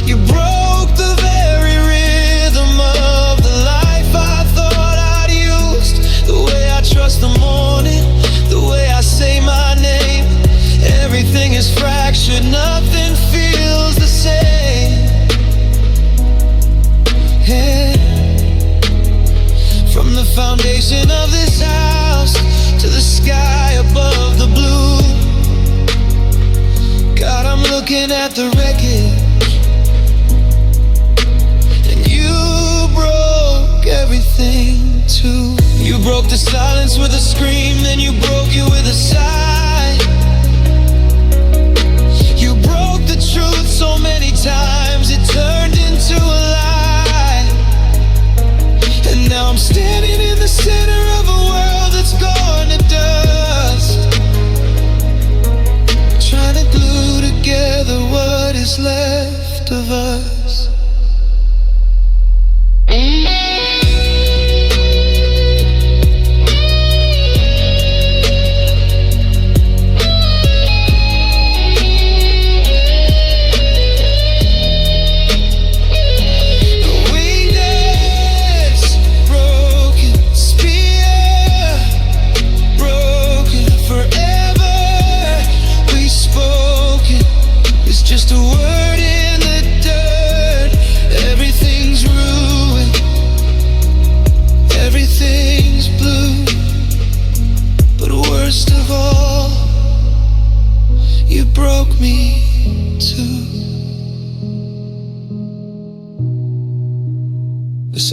Speaker 1: You broke the very rhythm of the life I thought I'd used. The way I trust the morning, the way I say my name, everything is fractured, nothing feels the same. Yeah. From the foundation of this house to the sky above the blue, God, I'm looking at the wreckage, and you broke everything too. You broke the silence with a scream, then you broke it with a sigh. You broke the truth so many times it turned into a lie. And now I'm standing in the center of a world that's gone to dust, trying to glue together what is left of us.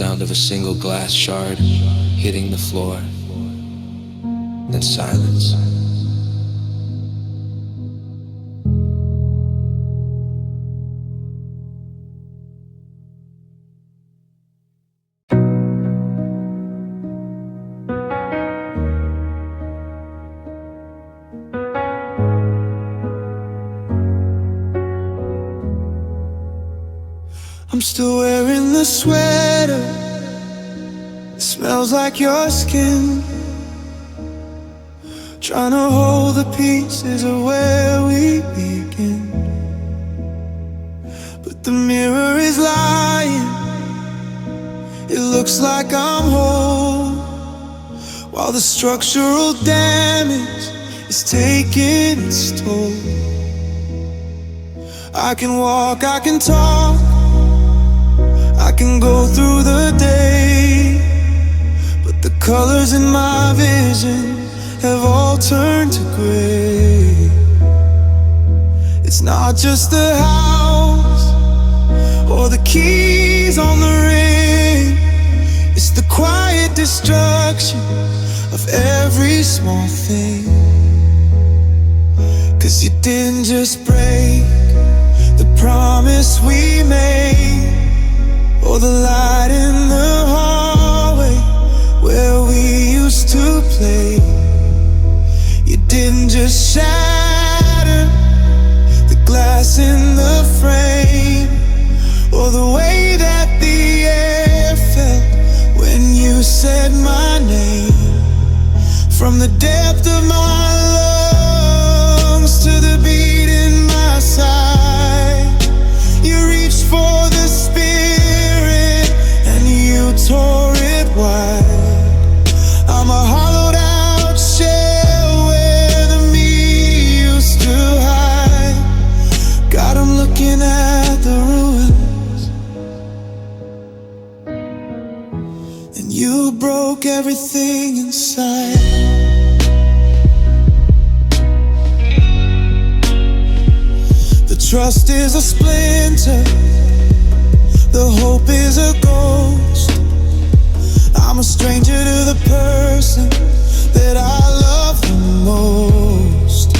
Speaker 1: Sound of a single glass shard hitting the floor, then silence. I'm still wearing the sweater, it smells like your skin, trying to hold the pieces of where we begin. But the mirror is lying, it looks like I'm whole, while the structural damage is taking its toll. I can walk, I can talk, I can go through the day, but the colors in my vision have all turned to gray. It's not just the house or the keys on the ring, it's the quiet destruction of every small thing. 'Cause you didn't just break the promise we made, or the light in the hallway where we used to play. You didn't just shatter the glass in the frame, or the way that the air felt when you said my name. From the depth of my lungs to the beat in my side, you reached for the spirit and you tore it wide. I'm a hollowed out shell where the me used to trust is a splinter, the hope is a ghost. I'm a stranger to the person that I love the most.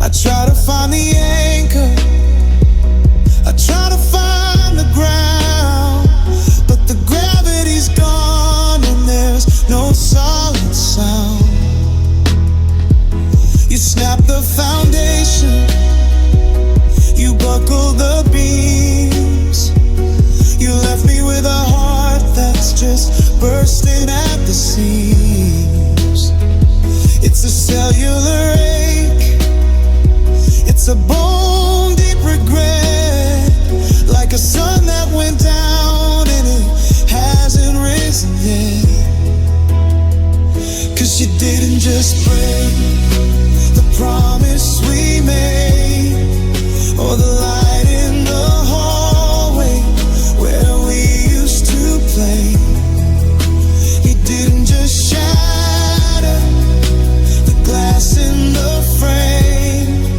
Speaker 1: I try to find the anchor, I try to find the ground, but the gravity's gone and there's no solid sound. You snap the foundation, you buckle the beams. You left me with a heart that's just bursting at the seams. It's a cellular ache, it's a bone deep regret, like a sun that went down and it hasn't risen yet. 'Cause you didn't just break the promise we made, or the light in the hallway where we used to play. You didn't just shatter the glass in the frame,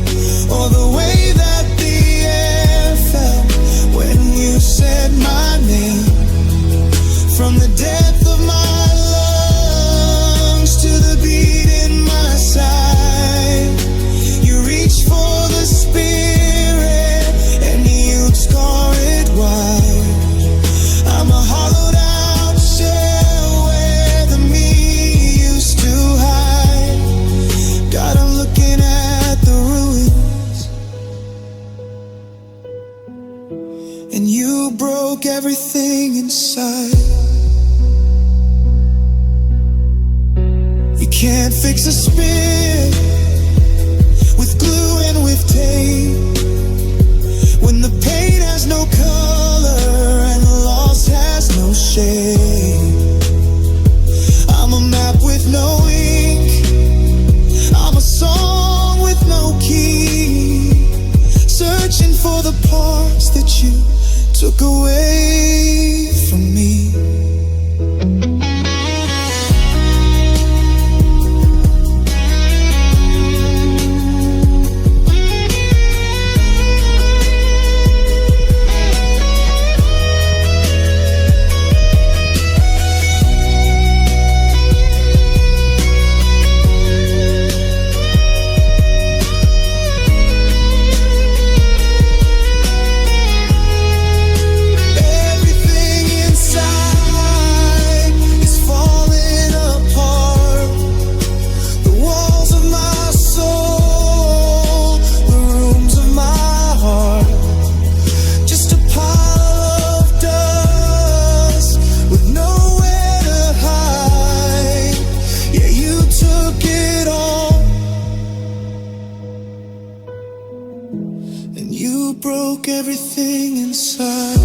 Speaker 1: or the way that the air felt when you said my name. From the depth of my lungs to the beat in my side, you reach for the spirit and you'd scar it wide. I'm a hollowed out shell where the me used to hide. God, I'm looking at the ruins, and you broke everything inside. You can't fix a spin with glue and with tape, when the pain has no color and the loss has no shape. I'm a map with no ink, I'm a song with no key, searching for the parts that you took away from me. Everything inside is falling apart. The walls of my soul, the rooms of my heart, just a pile of dust with nowhere to hide. Yeah, you took it all, and you broke everything inside.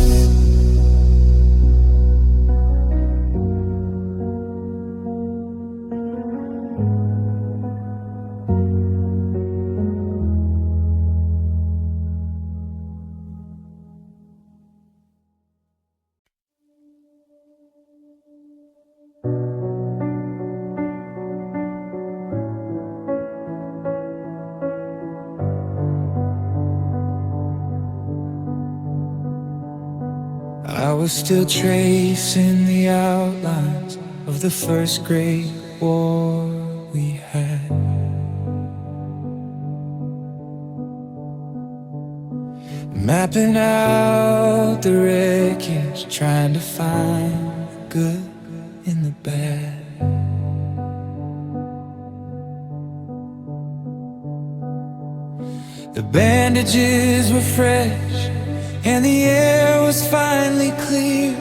Speaker 3: I was still tracing the outlines of the first great war we had. Mapping out the wreckage, trying to find the good in the bad. The bandages were fresh and the air was finally clear.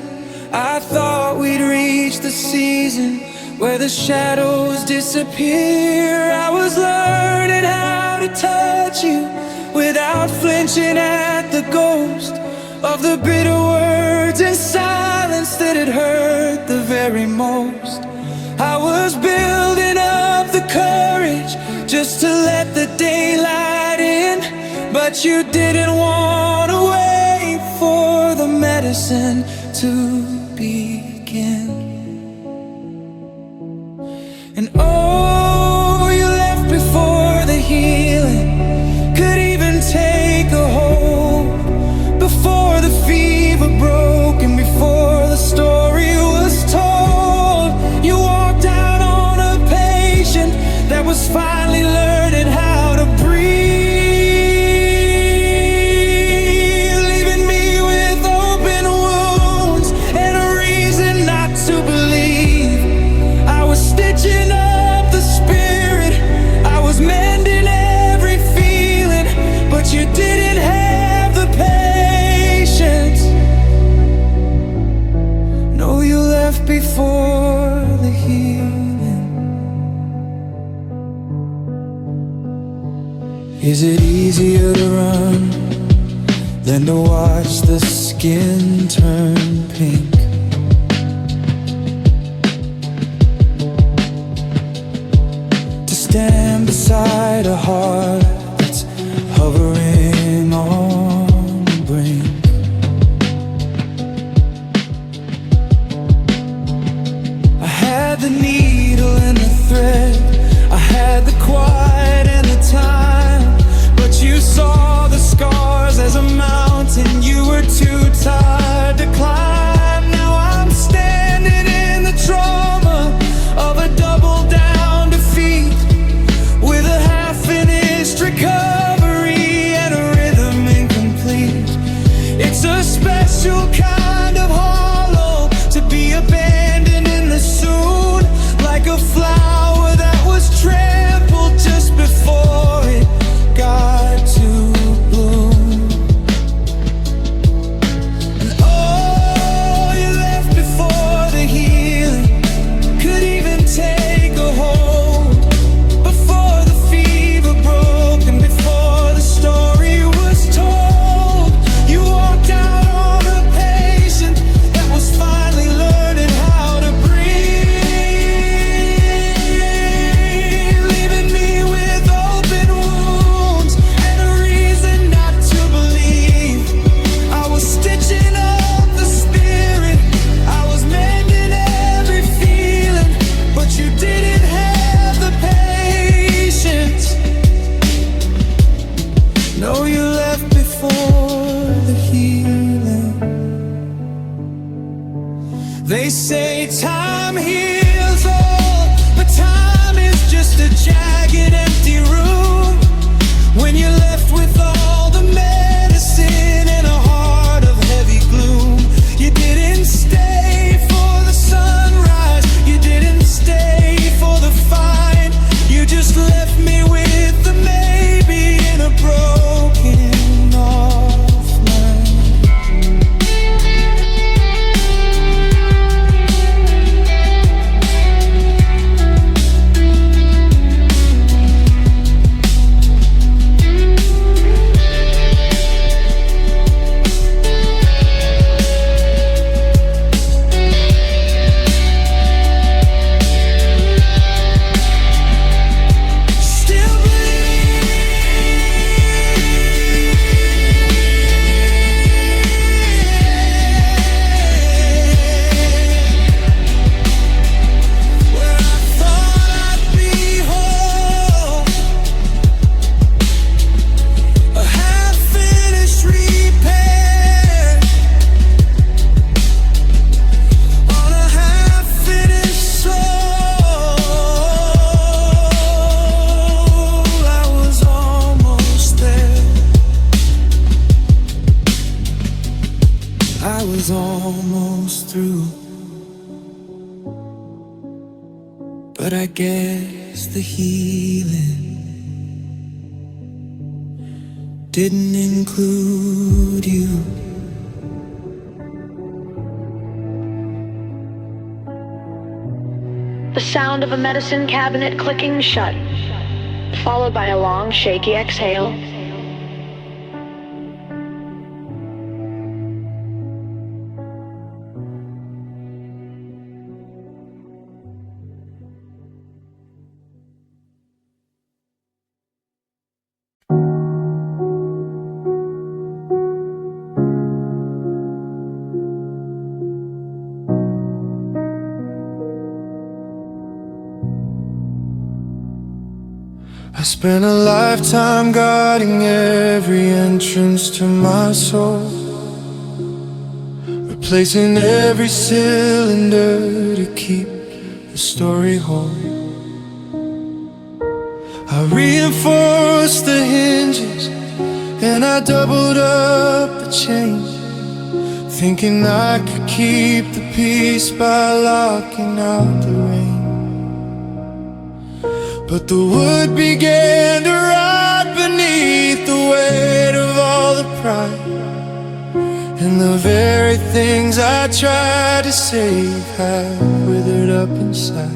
Speaker 3: I thought we'd reach the season where the shadows disappear. I was learning how to touch you without flinching at the ghost of the bitter words and silence that had hurt the very most. I was building up the courage just to let the daylight in, but you didn't want to wait for the medicine to begin. And oh, you left before the healing could even take Is it easier to run than to watch the skin turn pink? To stand beside a heart that's hovering on the brink? I had the needle and the thread, I had the quiet and the time, but you saw the scars as a mountain you were too tired to climb. Now I'm standing in the trauma of a double down defeat, with a half-finished recovery and a rhythm incomplete. It's a special kind of hollow to be abandoned in the soon, like a flower that was trampled just before it got to bloom. And all you left before the healing could even take a hold, before the fever broke and before the story was told. You walked out on a patient that was finally learning how to breathe, leaving me with open wounds and a reason not to believe. I was stitching up the spirit, I was mending every feeling, but you didn't have the patience. No, you left before the healing. They say time heals all, but time is just a jagged, empty room. When you're left with all the medicine and a heart of heavy gloom, you didn't stay for the sunrise, you didn't stay for the fight. You just left me with the maybe in a broken off line. Still where I thought I'd be whole, a half-finished repair on a half-finished soul. I was almost there, I was almost through, but I guess the healing didn't include you.
Speaker 2: The sound of a medicine cabinet clicking shut, followed by a long, shaky exhale.
Speaker 1: I spent a lifetime guarding every entrance to my soul, replacing every cylinder to keep the story whole. I reinforced the hinges and I doubled up the chains, thinking I could keep the peace by locking out the rain. But the wood began to rot beneath the weight of all the pride, and the very things I tried to save have withered up inside.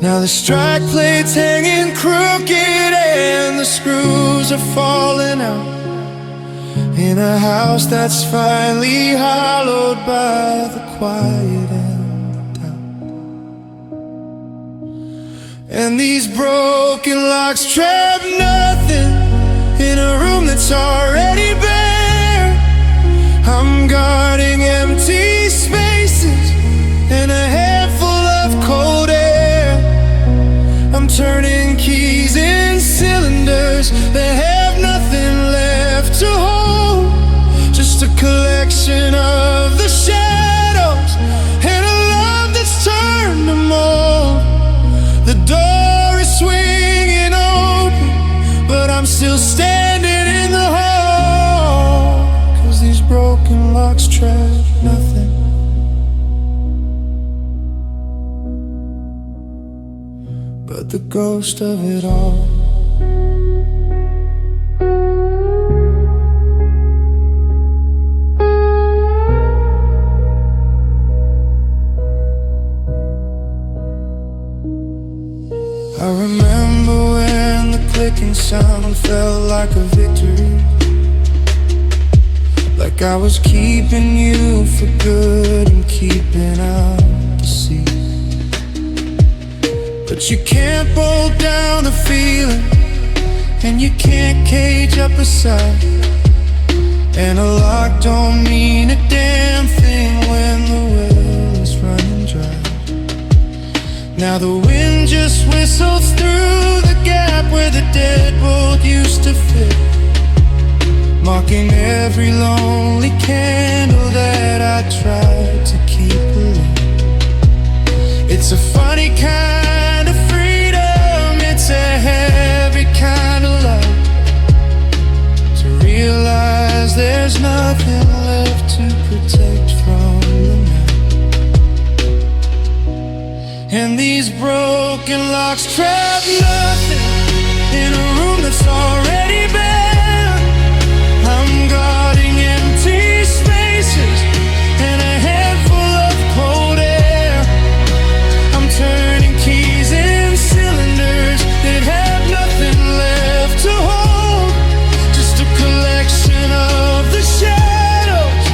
Speaker 1: Now the strike plate's hanging crooked and the screws are falling out, in a house that's finally hollowed by the quiet and the doubt. And these broken locks trap nothing in a room that's already bare. I'm guarding empty spaces and a handful of cold air. I'm turning keys in cylinders that have nothing left to hold, just a collection of the shadows and a love that's turned to mold. The door is swinging open, but I'm still standing in the hall, 'cause these broken locks trap nothing but the ghost of it all. I remember when the clicking sound felt like a victory, like I was keeping you for good and keeping out the sea. But you can't bolt down a feeling, and you can't cage up a sight, and a lock don't mean a damn thing when the well is running dry. Now the wind just whistles through the gap where the deadbolt used to fit, mocking every lonely candle that I tried to keep alight. It's a funny kind of freedom, it's a heavy kind of light, to realize there's nothing left to protect from the night. And these broken locks trap nothing in a room that's already bare. I'm guarding empty spaces and a handful of cold air. I'm turning keys in cylinders that have nothing left to hold, just a collection of the shadows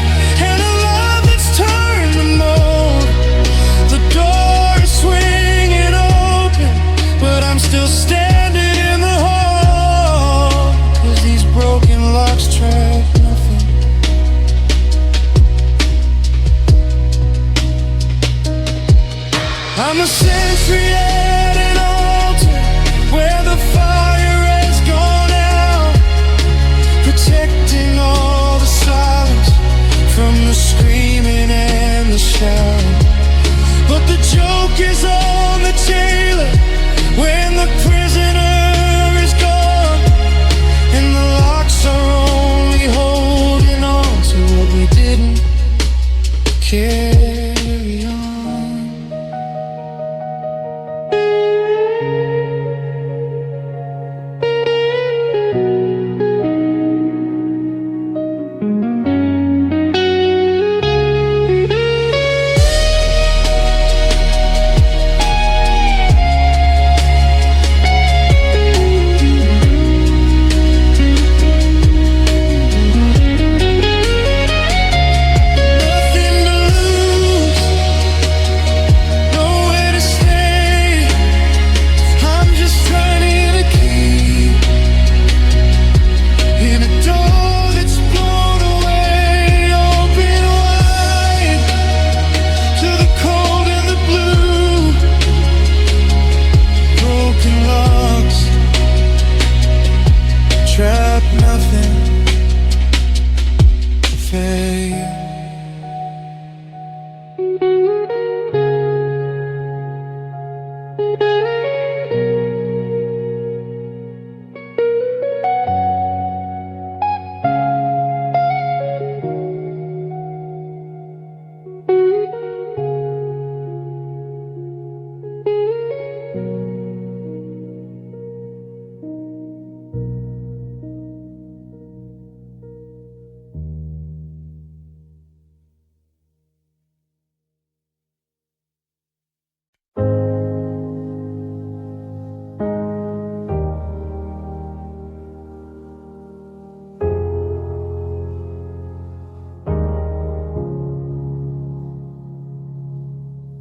Speaker 1: and a love that's turned to mold. The door is swinging open, but I'm still standing in the hall.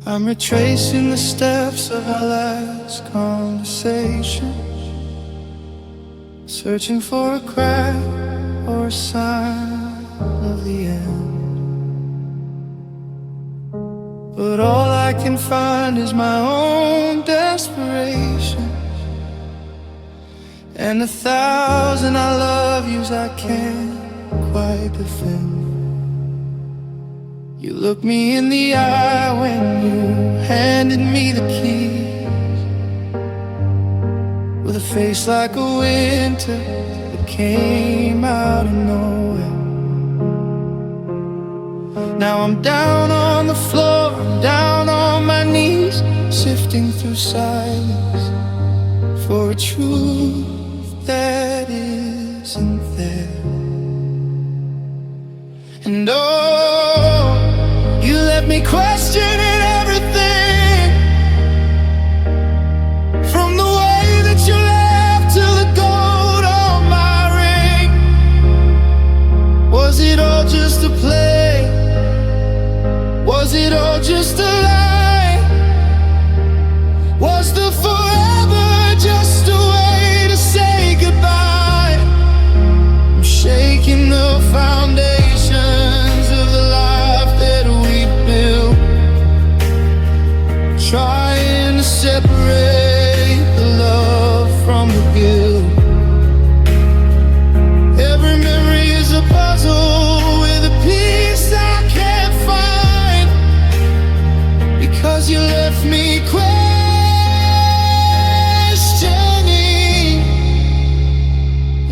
Speaker 1: I'm retracing the steps of our last conversation, searching for a crack or a sign of the end. But all I can find is my own desperation, and 1,000 I love yous I can't quite defend. You looked me in the eye when you handed me the keys, with a face like a winter that came out of nowhere. Now I'm down on the floor, I'm down on my knees, sifting through silence for a truth that isn't there. And oh, you left me questioning everything, from the way that you left to the gold on my ring. Was it all just a play? Was it all just a lie? Was the forever just a way to say goodbye? I'm shaking the foundations of the life that we built, trying to separate the love from the guilt. Every memory is a puzzle with a piece I can't find, because you left me questioning,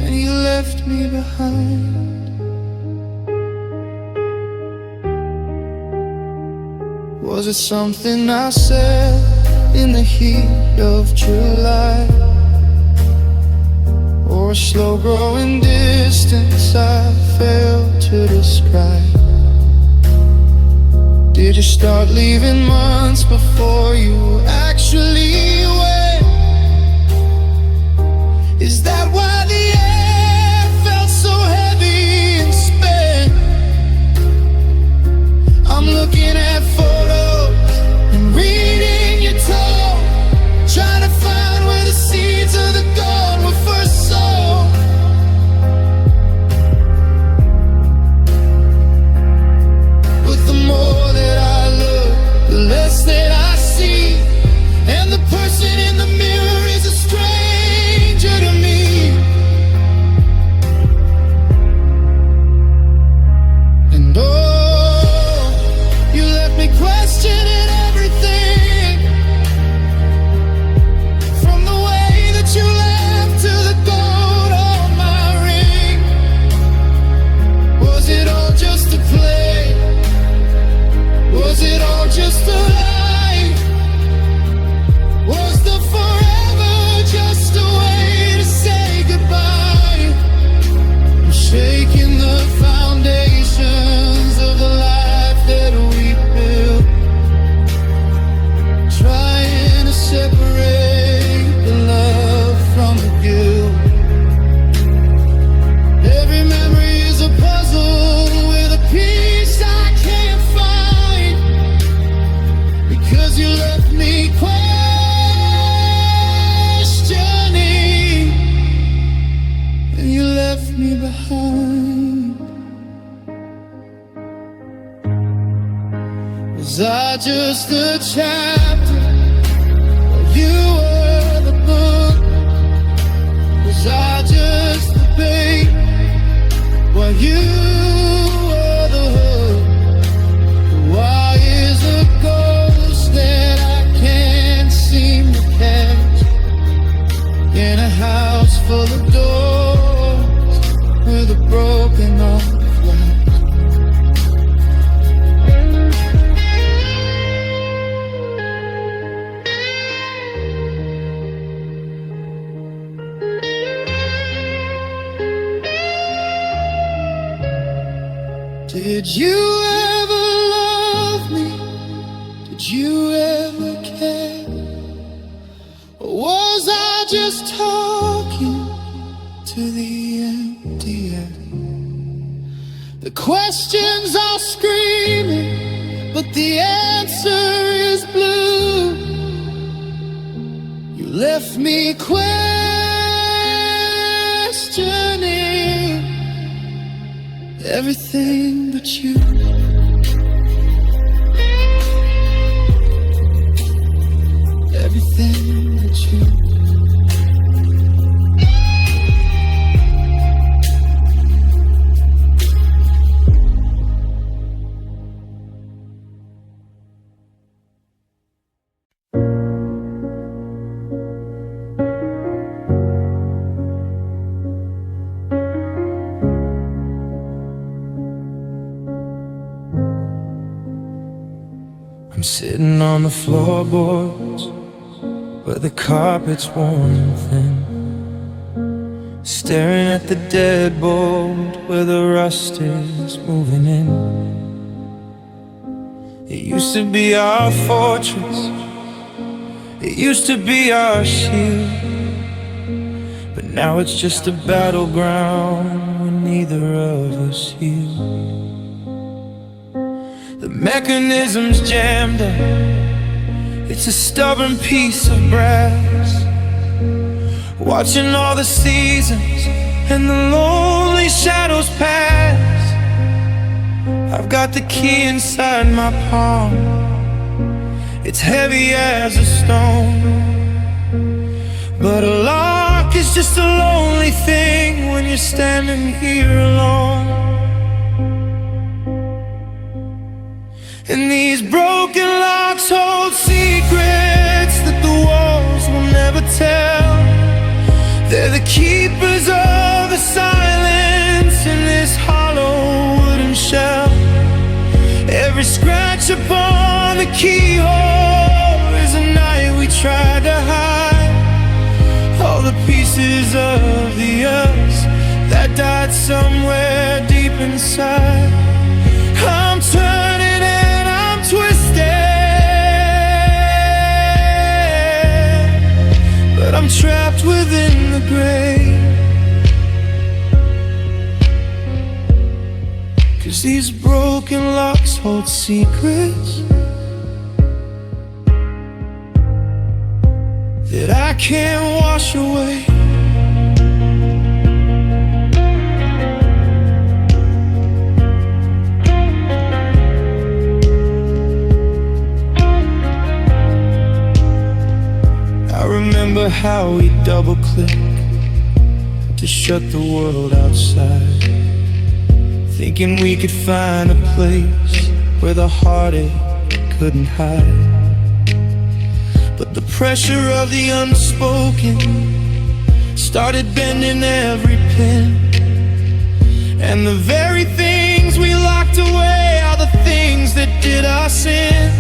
Speaker 1: and you left me behind. Was it something I said in the heat of July, or a slow growing distance I failed to describe? Did you start leaving months before you actually went? Is that why the air felt so heavy and spent? I'm looking at photos and reading your tone, trying to find where the seeds of the gold were first sown. But the more that I look, the less that I see, and the person in the mirror is a stranger to me. And oh, you left me questioning everything, from the way that you left to the gold on my ring. Was it all just a play? Was it all just a lie? Was the forever just a way to say goodbye? I'm shaking the foundations of the life that we built, trying to separate the love from the guilt. Every memory is a puzzle with a piece I can't find, because you left me questioning, and you left me behind. Was I just a chapter, or you were the book? Was I just the bait, while you were the hook? Why is a ghost that I can't seem to catch in a house full of doors with a broken off latch? Did you ever love me? Did you ever care? Or was I just talking to the empty air? The questions are screaming, but the answer is blue. You left me questioning everything but you. Everything but you.
Speaker 3: I'm sitting on the floorboards where the carpet's worn and thin, staring at the deadbolt where the rust is moving in. It used to be our fortress, it used to be our shield, but now it's just a battleground where neither of us heal. The mechanism's jammed up, it's a stubborn piece of brass, watching all the seasons and the lonely shadows pass. I've got the key inside my palm, it's heavy as a stone, but a lock is just a lonely thing when you're standing here alone. And these broken locks hold secrets that the walls will never tell. They're the keepers of the silence in this hollow wooden shell. Every scratch upon the keyhole is a night we tried to hide. All the pieces of the us that died somewhere deep inside. I'm turning and I'm twisted, but I'm trapped within the grave. 'Cause these broken locks hold secrets that I can't wash away. Remember how we double-click to shut the world outside, thinking we could find a place where the heartache couldn't hide. But the pressure of the unspoken started bending every pin, and the very things we locked away are the things that did us in.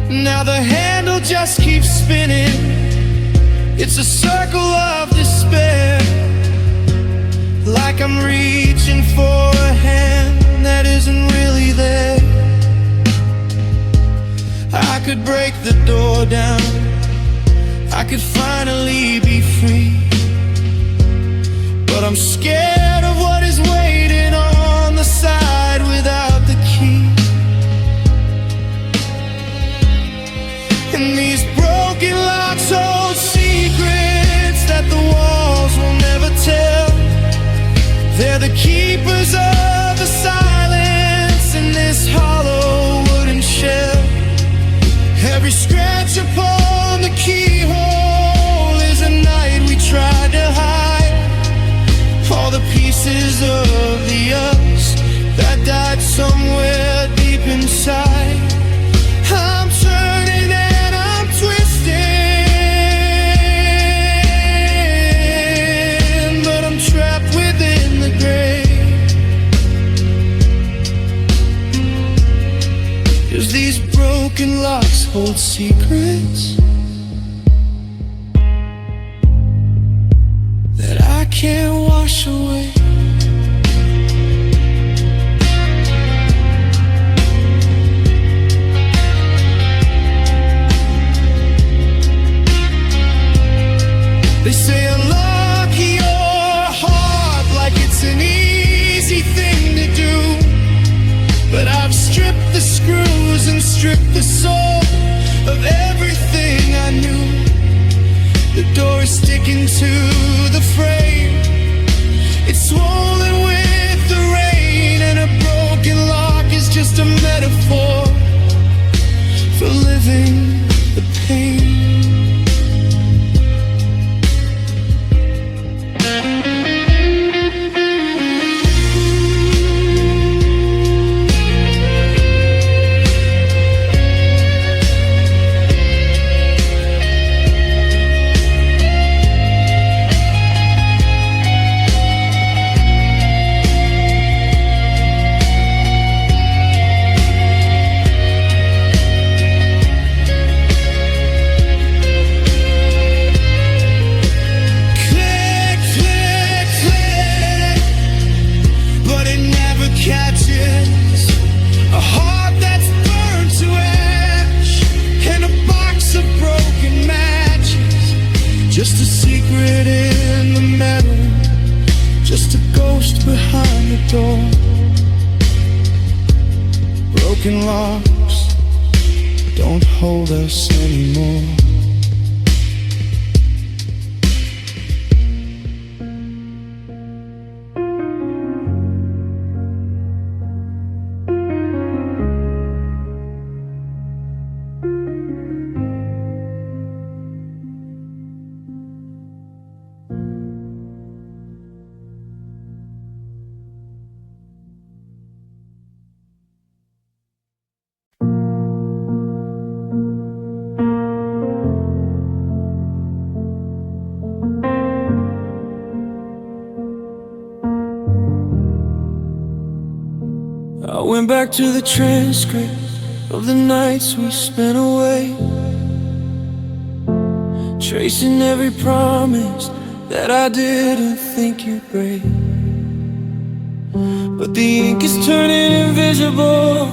Speaker 3: Now the handle just keeps spinning, it's a circle of despair, like I'm reaching for a hand that isn't really there. I could break the door down, I could finally be free, but I'm scared of what is waiting on the side without the key. And these broken locks hold secrets that the walls will never tell. They're the keepers of the silence in this hollow wooden shell. Every scratch upon the keyhole is a night we tried to hide. All the pieces of the us that died somewhere deep inside. I'm turning and I'm twisting, but I'm trapped within the grave. 'Cause these broken locks hold secrets that I can't wash away. They say unlock your heart like it's an easy thing to do, but I've stripped the
Speaker 1: is sticking to the frame. It's swollen with the rain, and a broken lock is just a metaphor for living the pain. Just a secret in the metal, just a ghost behind the door. Broken locks don't hold us anymore.
Speaker 3: I went back to the transcript of the nights we spent away, tracing every promise that I didn't think you'd break. But the ink is turning invisible,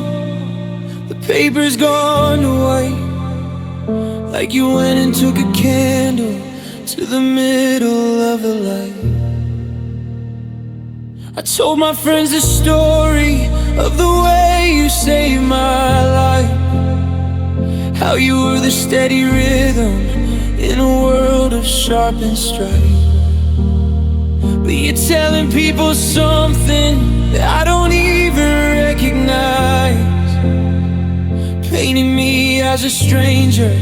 Speaker 3: the paper's gone to white, like you went and took a candle to the middle of the light. I told my friends the story of the way you saved my life, how you were the steady rhythm in a world of sharp and strife. But you're telling people something that I don't even recognize, painting me as a stranger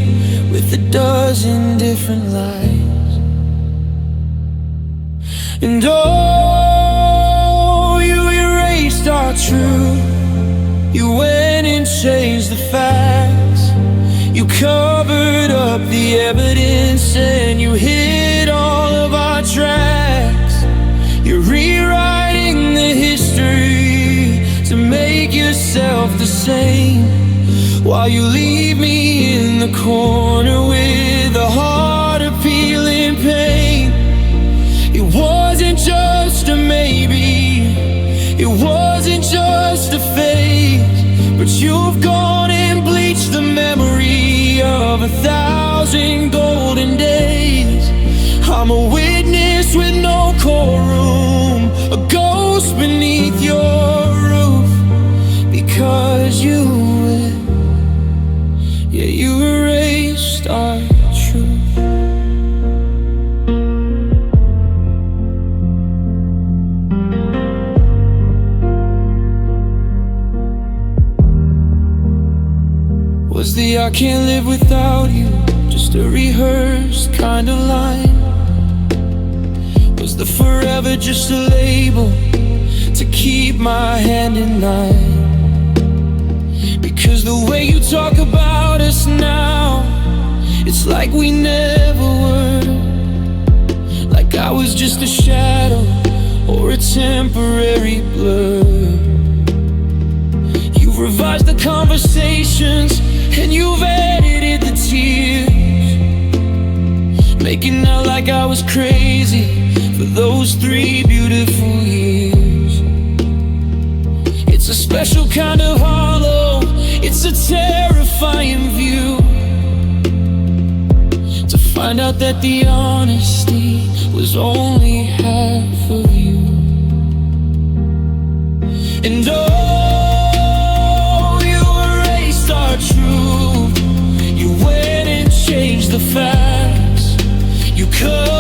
Speaker 3: with a dozen different lies. And our truth, you went and changed the facts. You covered up the evidence and you hid all of our tracks. You're rewriting the history to make yourself the same, while you leave me in the corner with a heart of peeling pain. It wasn't just a maybe, it wasn't just a phase, but you've gone and bleached the memory of 1,000 golden days. I'm a witness with no courtroom, a ghost beneath your roof, because you erased our truth. Was the I can't live without you just a rehearsed kind of line? Was the forever just a label to keep my hand in line? Because the way you talk about us now, it's like we never were, like I was just a shadow or a temporary blur. You've revised the conversations and you've edited the tears, making out like I was crazy for those 3 beautiful years. It's a special kind of hollow, it's a terrifying view, to find out that the honesty was only half of you. And our truth, you went and changed the facts. You could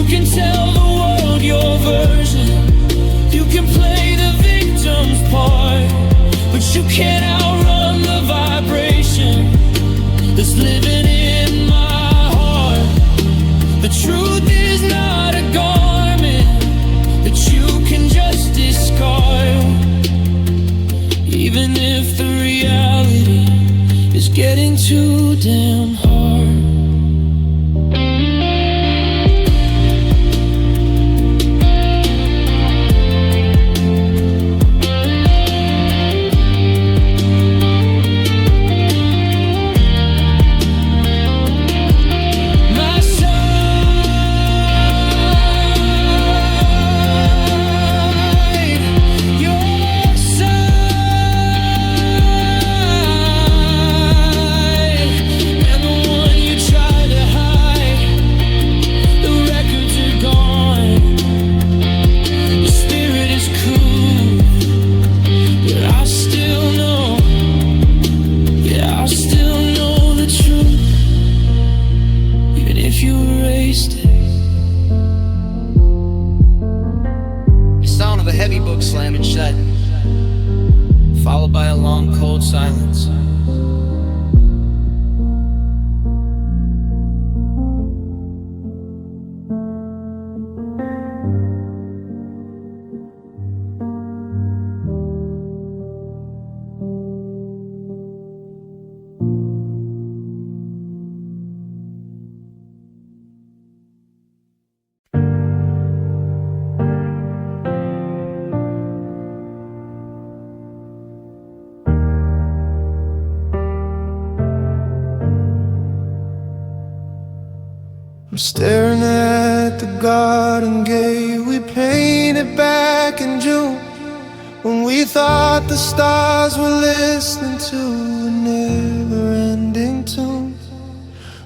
Speaker 3: can tell the world your version. You can play the victim's part, but you can't outrun the vibration that's living in my heart. The truth is not a garment that you can just discard, even if the reality is getting too damn hard. Slamming shut, followed by a long cold silence.
Speaker 1: I'm staring at the Garden Gate we painted back in June, when we thought the stars were listening to a never-ending tune.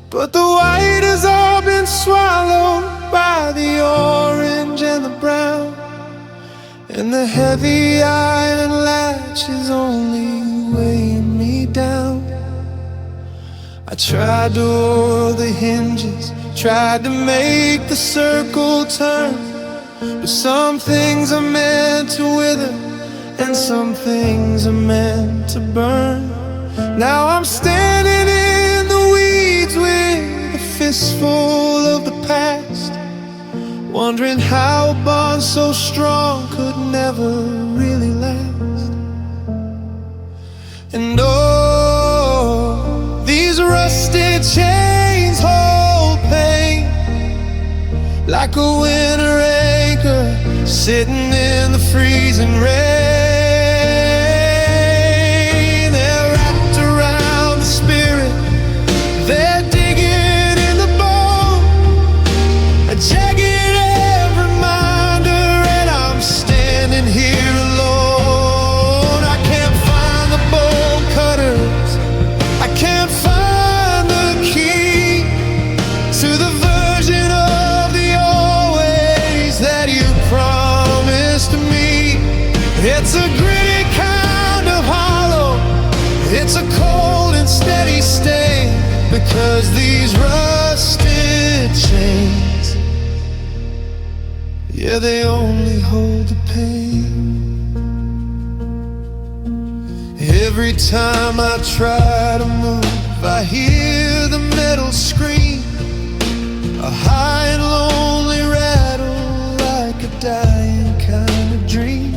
Speaker 1: But the white has all been swallowed by the orange and the brown, and the heavy iron latch is only weighing me down. I tried to oil the hinges, tried to make the circle turn, but some things are meant to wither and some things are meant to burn. Now I'm standing in the weeds with a fistful of the past, wondering how a bond so strong could never really last. And oh, these rusted chains hold pain like a winter anchor sitting in the freezing rain. They're wrapped around the spirit, they're digging in the bone, a jagged reminder, and I'm standing here alone. I can't find the bolt cutters, I can't find the key to the version of the always that you promised to me. It's a gritty kind of hollow, it's a cold and steady stain, because these rusted chains, yeah, they only hold the pain. Every time I try to move, I hear the metal scream, a high and lonely rattle like a dying kind of dream.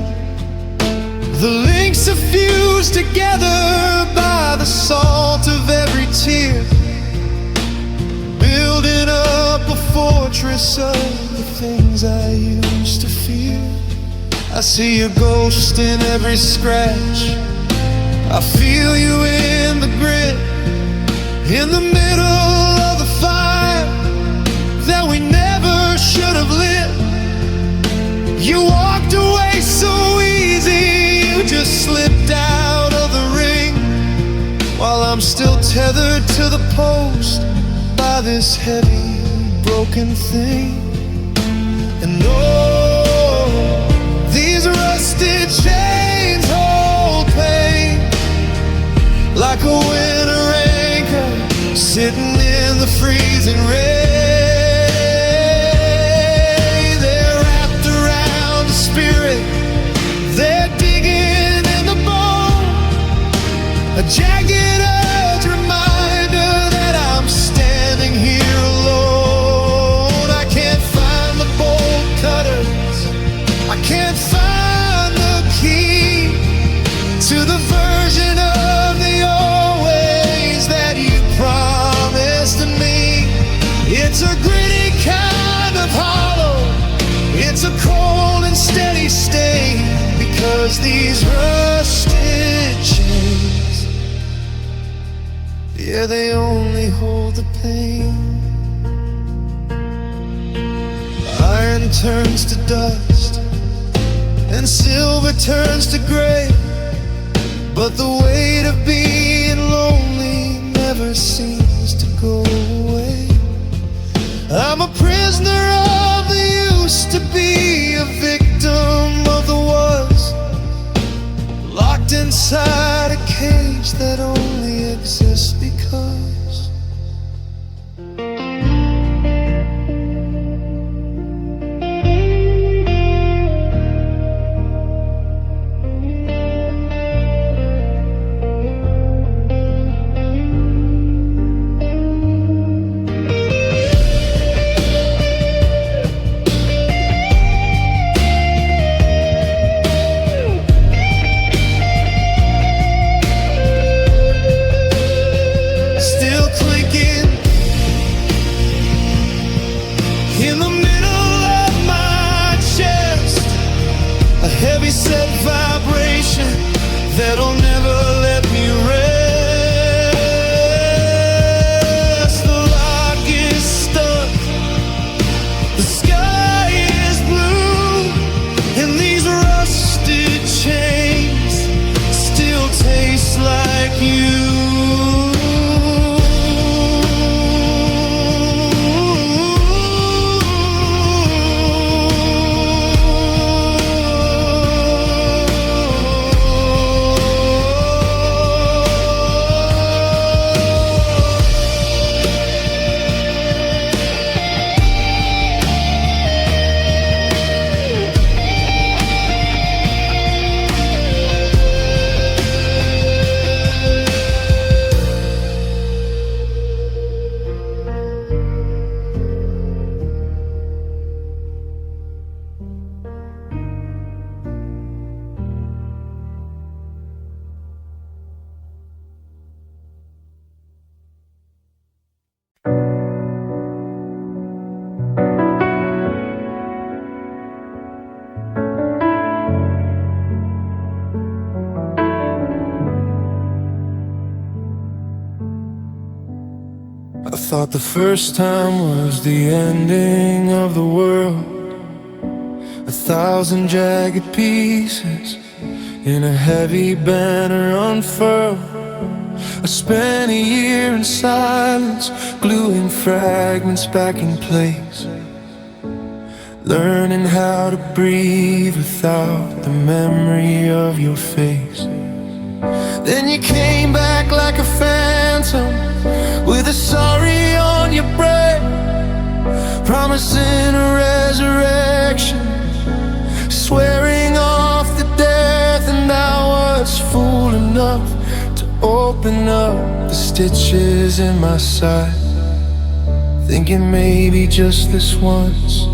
Speaker 1: The links are fused together by the salt of every tear, building up a fortress of the things I used to fear. I see your ghost in every scratch, I feel you in the grit, in the middle of the fire that we never should have lit. You walked away so easy, you just slipped out of the ring, while I'm still tethered to the post by this heavy, broken thing. And oh, these rusted chains hold pain like a winter anchor sitting in the freezing rain. 'cause these rusted chains, yeah, they only hold the pain. Iron turns to dust and silver turns to gray, but the weight of being lonely never seems to go away. I'm a prisoner of the used to be, a victim of the was, locked inside a cage that only exists because that'll never let me rest. The lock is stuck, the sky is blue, and these rusted chains still taste like you. I thought the first time was the ending of the world, 1,000 jagged pieces in a heavy banner unfurled. I spent a year in silence, gluing fragments back in place, learning how to breathe without the memory of your face. Then you came back like a phantom, with a sorry on your breath, promising a resurrection, swearing off the death. And I was fool enough to open up the stitches in my side, thinking maybe just this once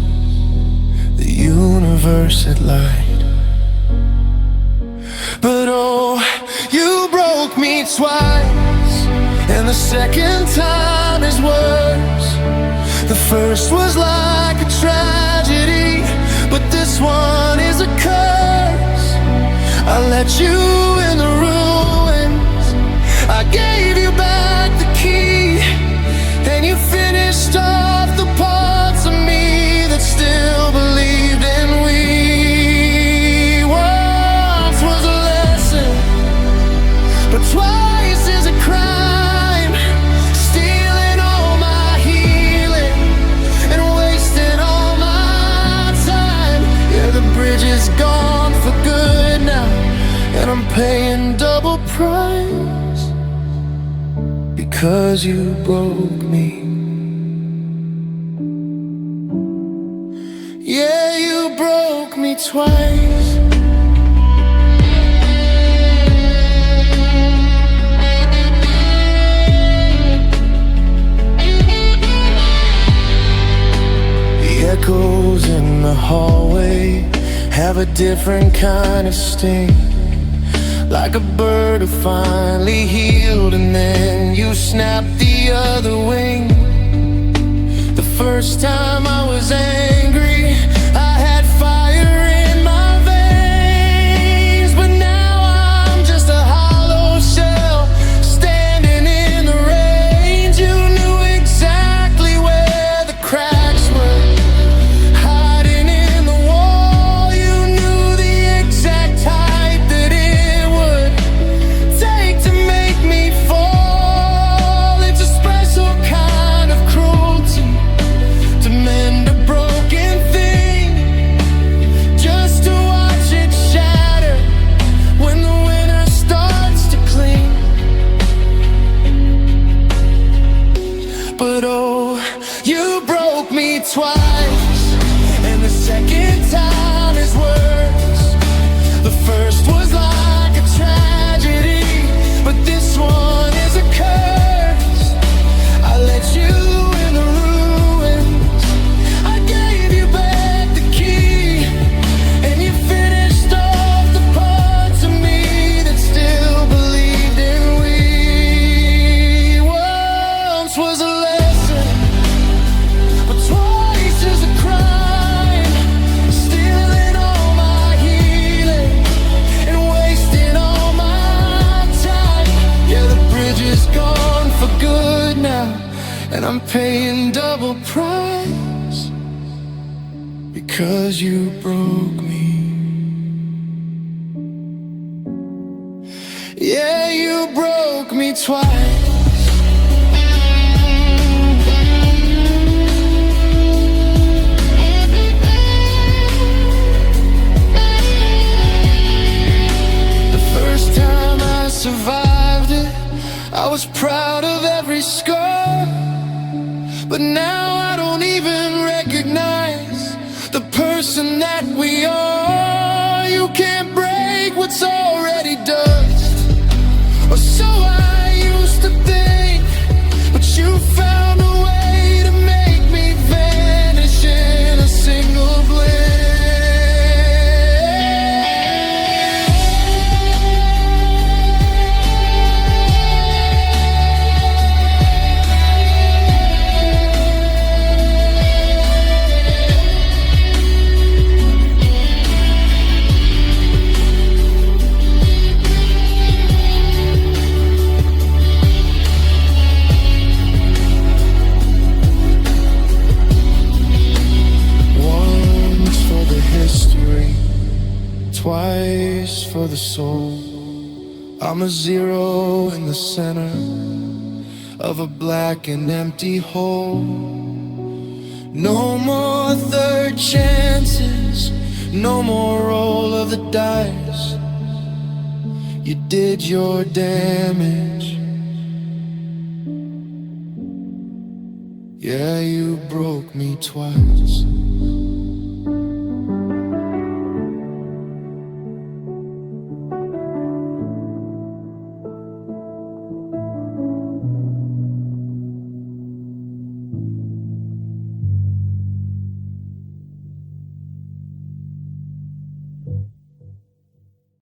Speaker 1: the universe had lied. But oh, you broke me twice, and the second time is worse. The first was like a tragedy, but this one is a curse. I let you in the ruins, I gave you back the key, and you finished off the parts of me that still believed in we. Once was a lesson, but twice is a crime, stealing all my healing and wasting all my time. Yeah, the bridge is gone for good now, and I'm paying double price because you broke me. Yeah, you broke me twice. Echoes in the hallway have a different kind of sting, like a bird who finally healed and then you snapped the other wing. The first time I was angry, I had fire in my veins, I'm paying double price because you broke me. Yeah, you broke me twice. Survived it, I was proud of every scar, but now I don't even recognize the person that we are. You can't break what's already dust, or so I used to think, but you found a way to make me vanish in a single blink. Twice for the soul. I'm a zero in the center of a black and empty hole. No more third chances, no more roll of the dice. You did your damage. Yeah, you broke me twice.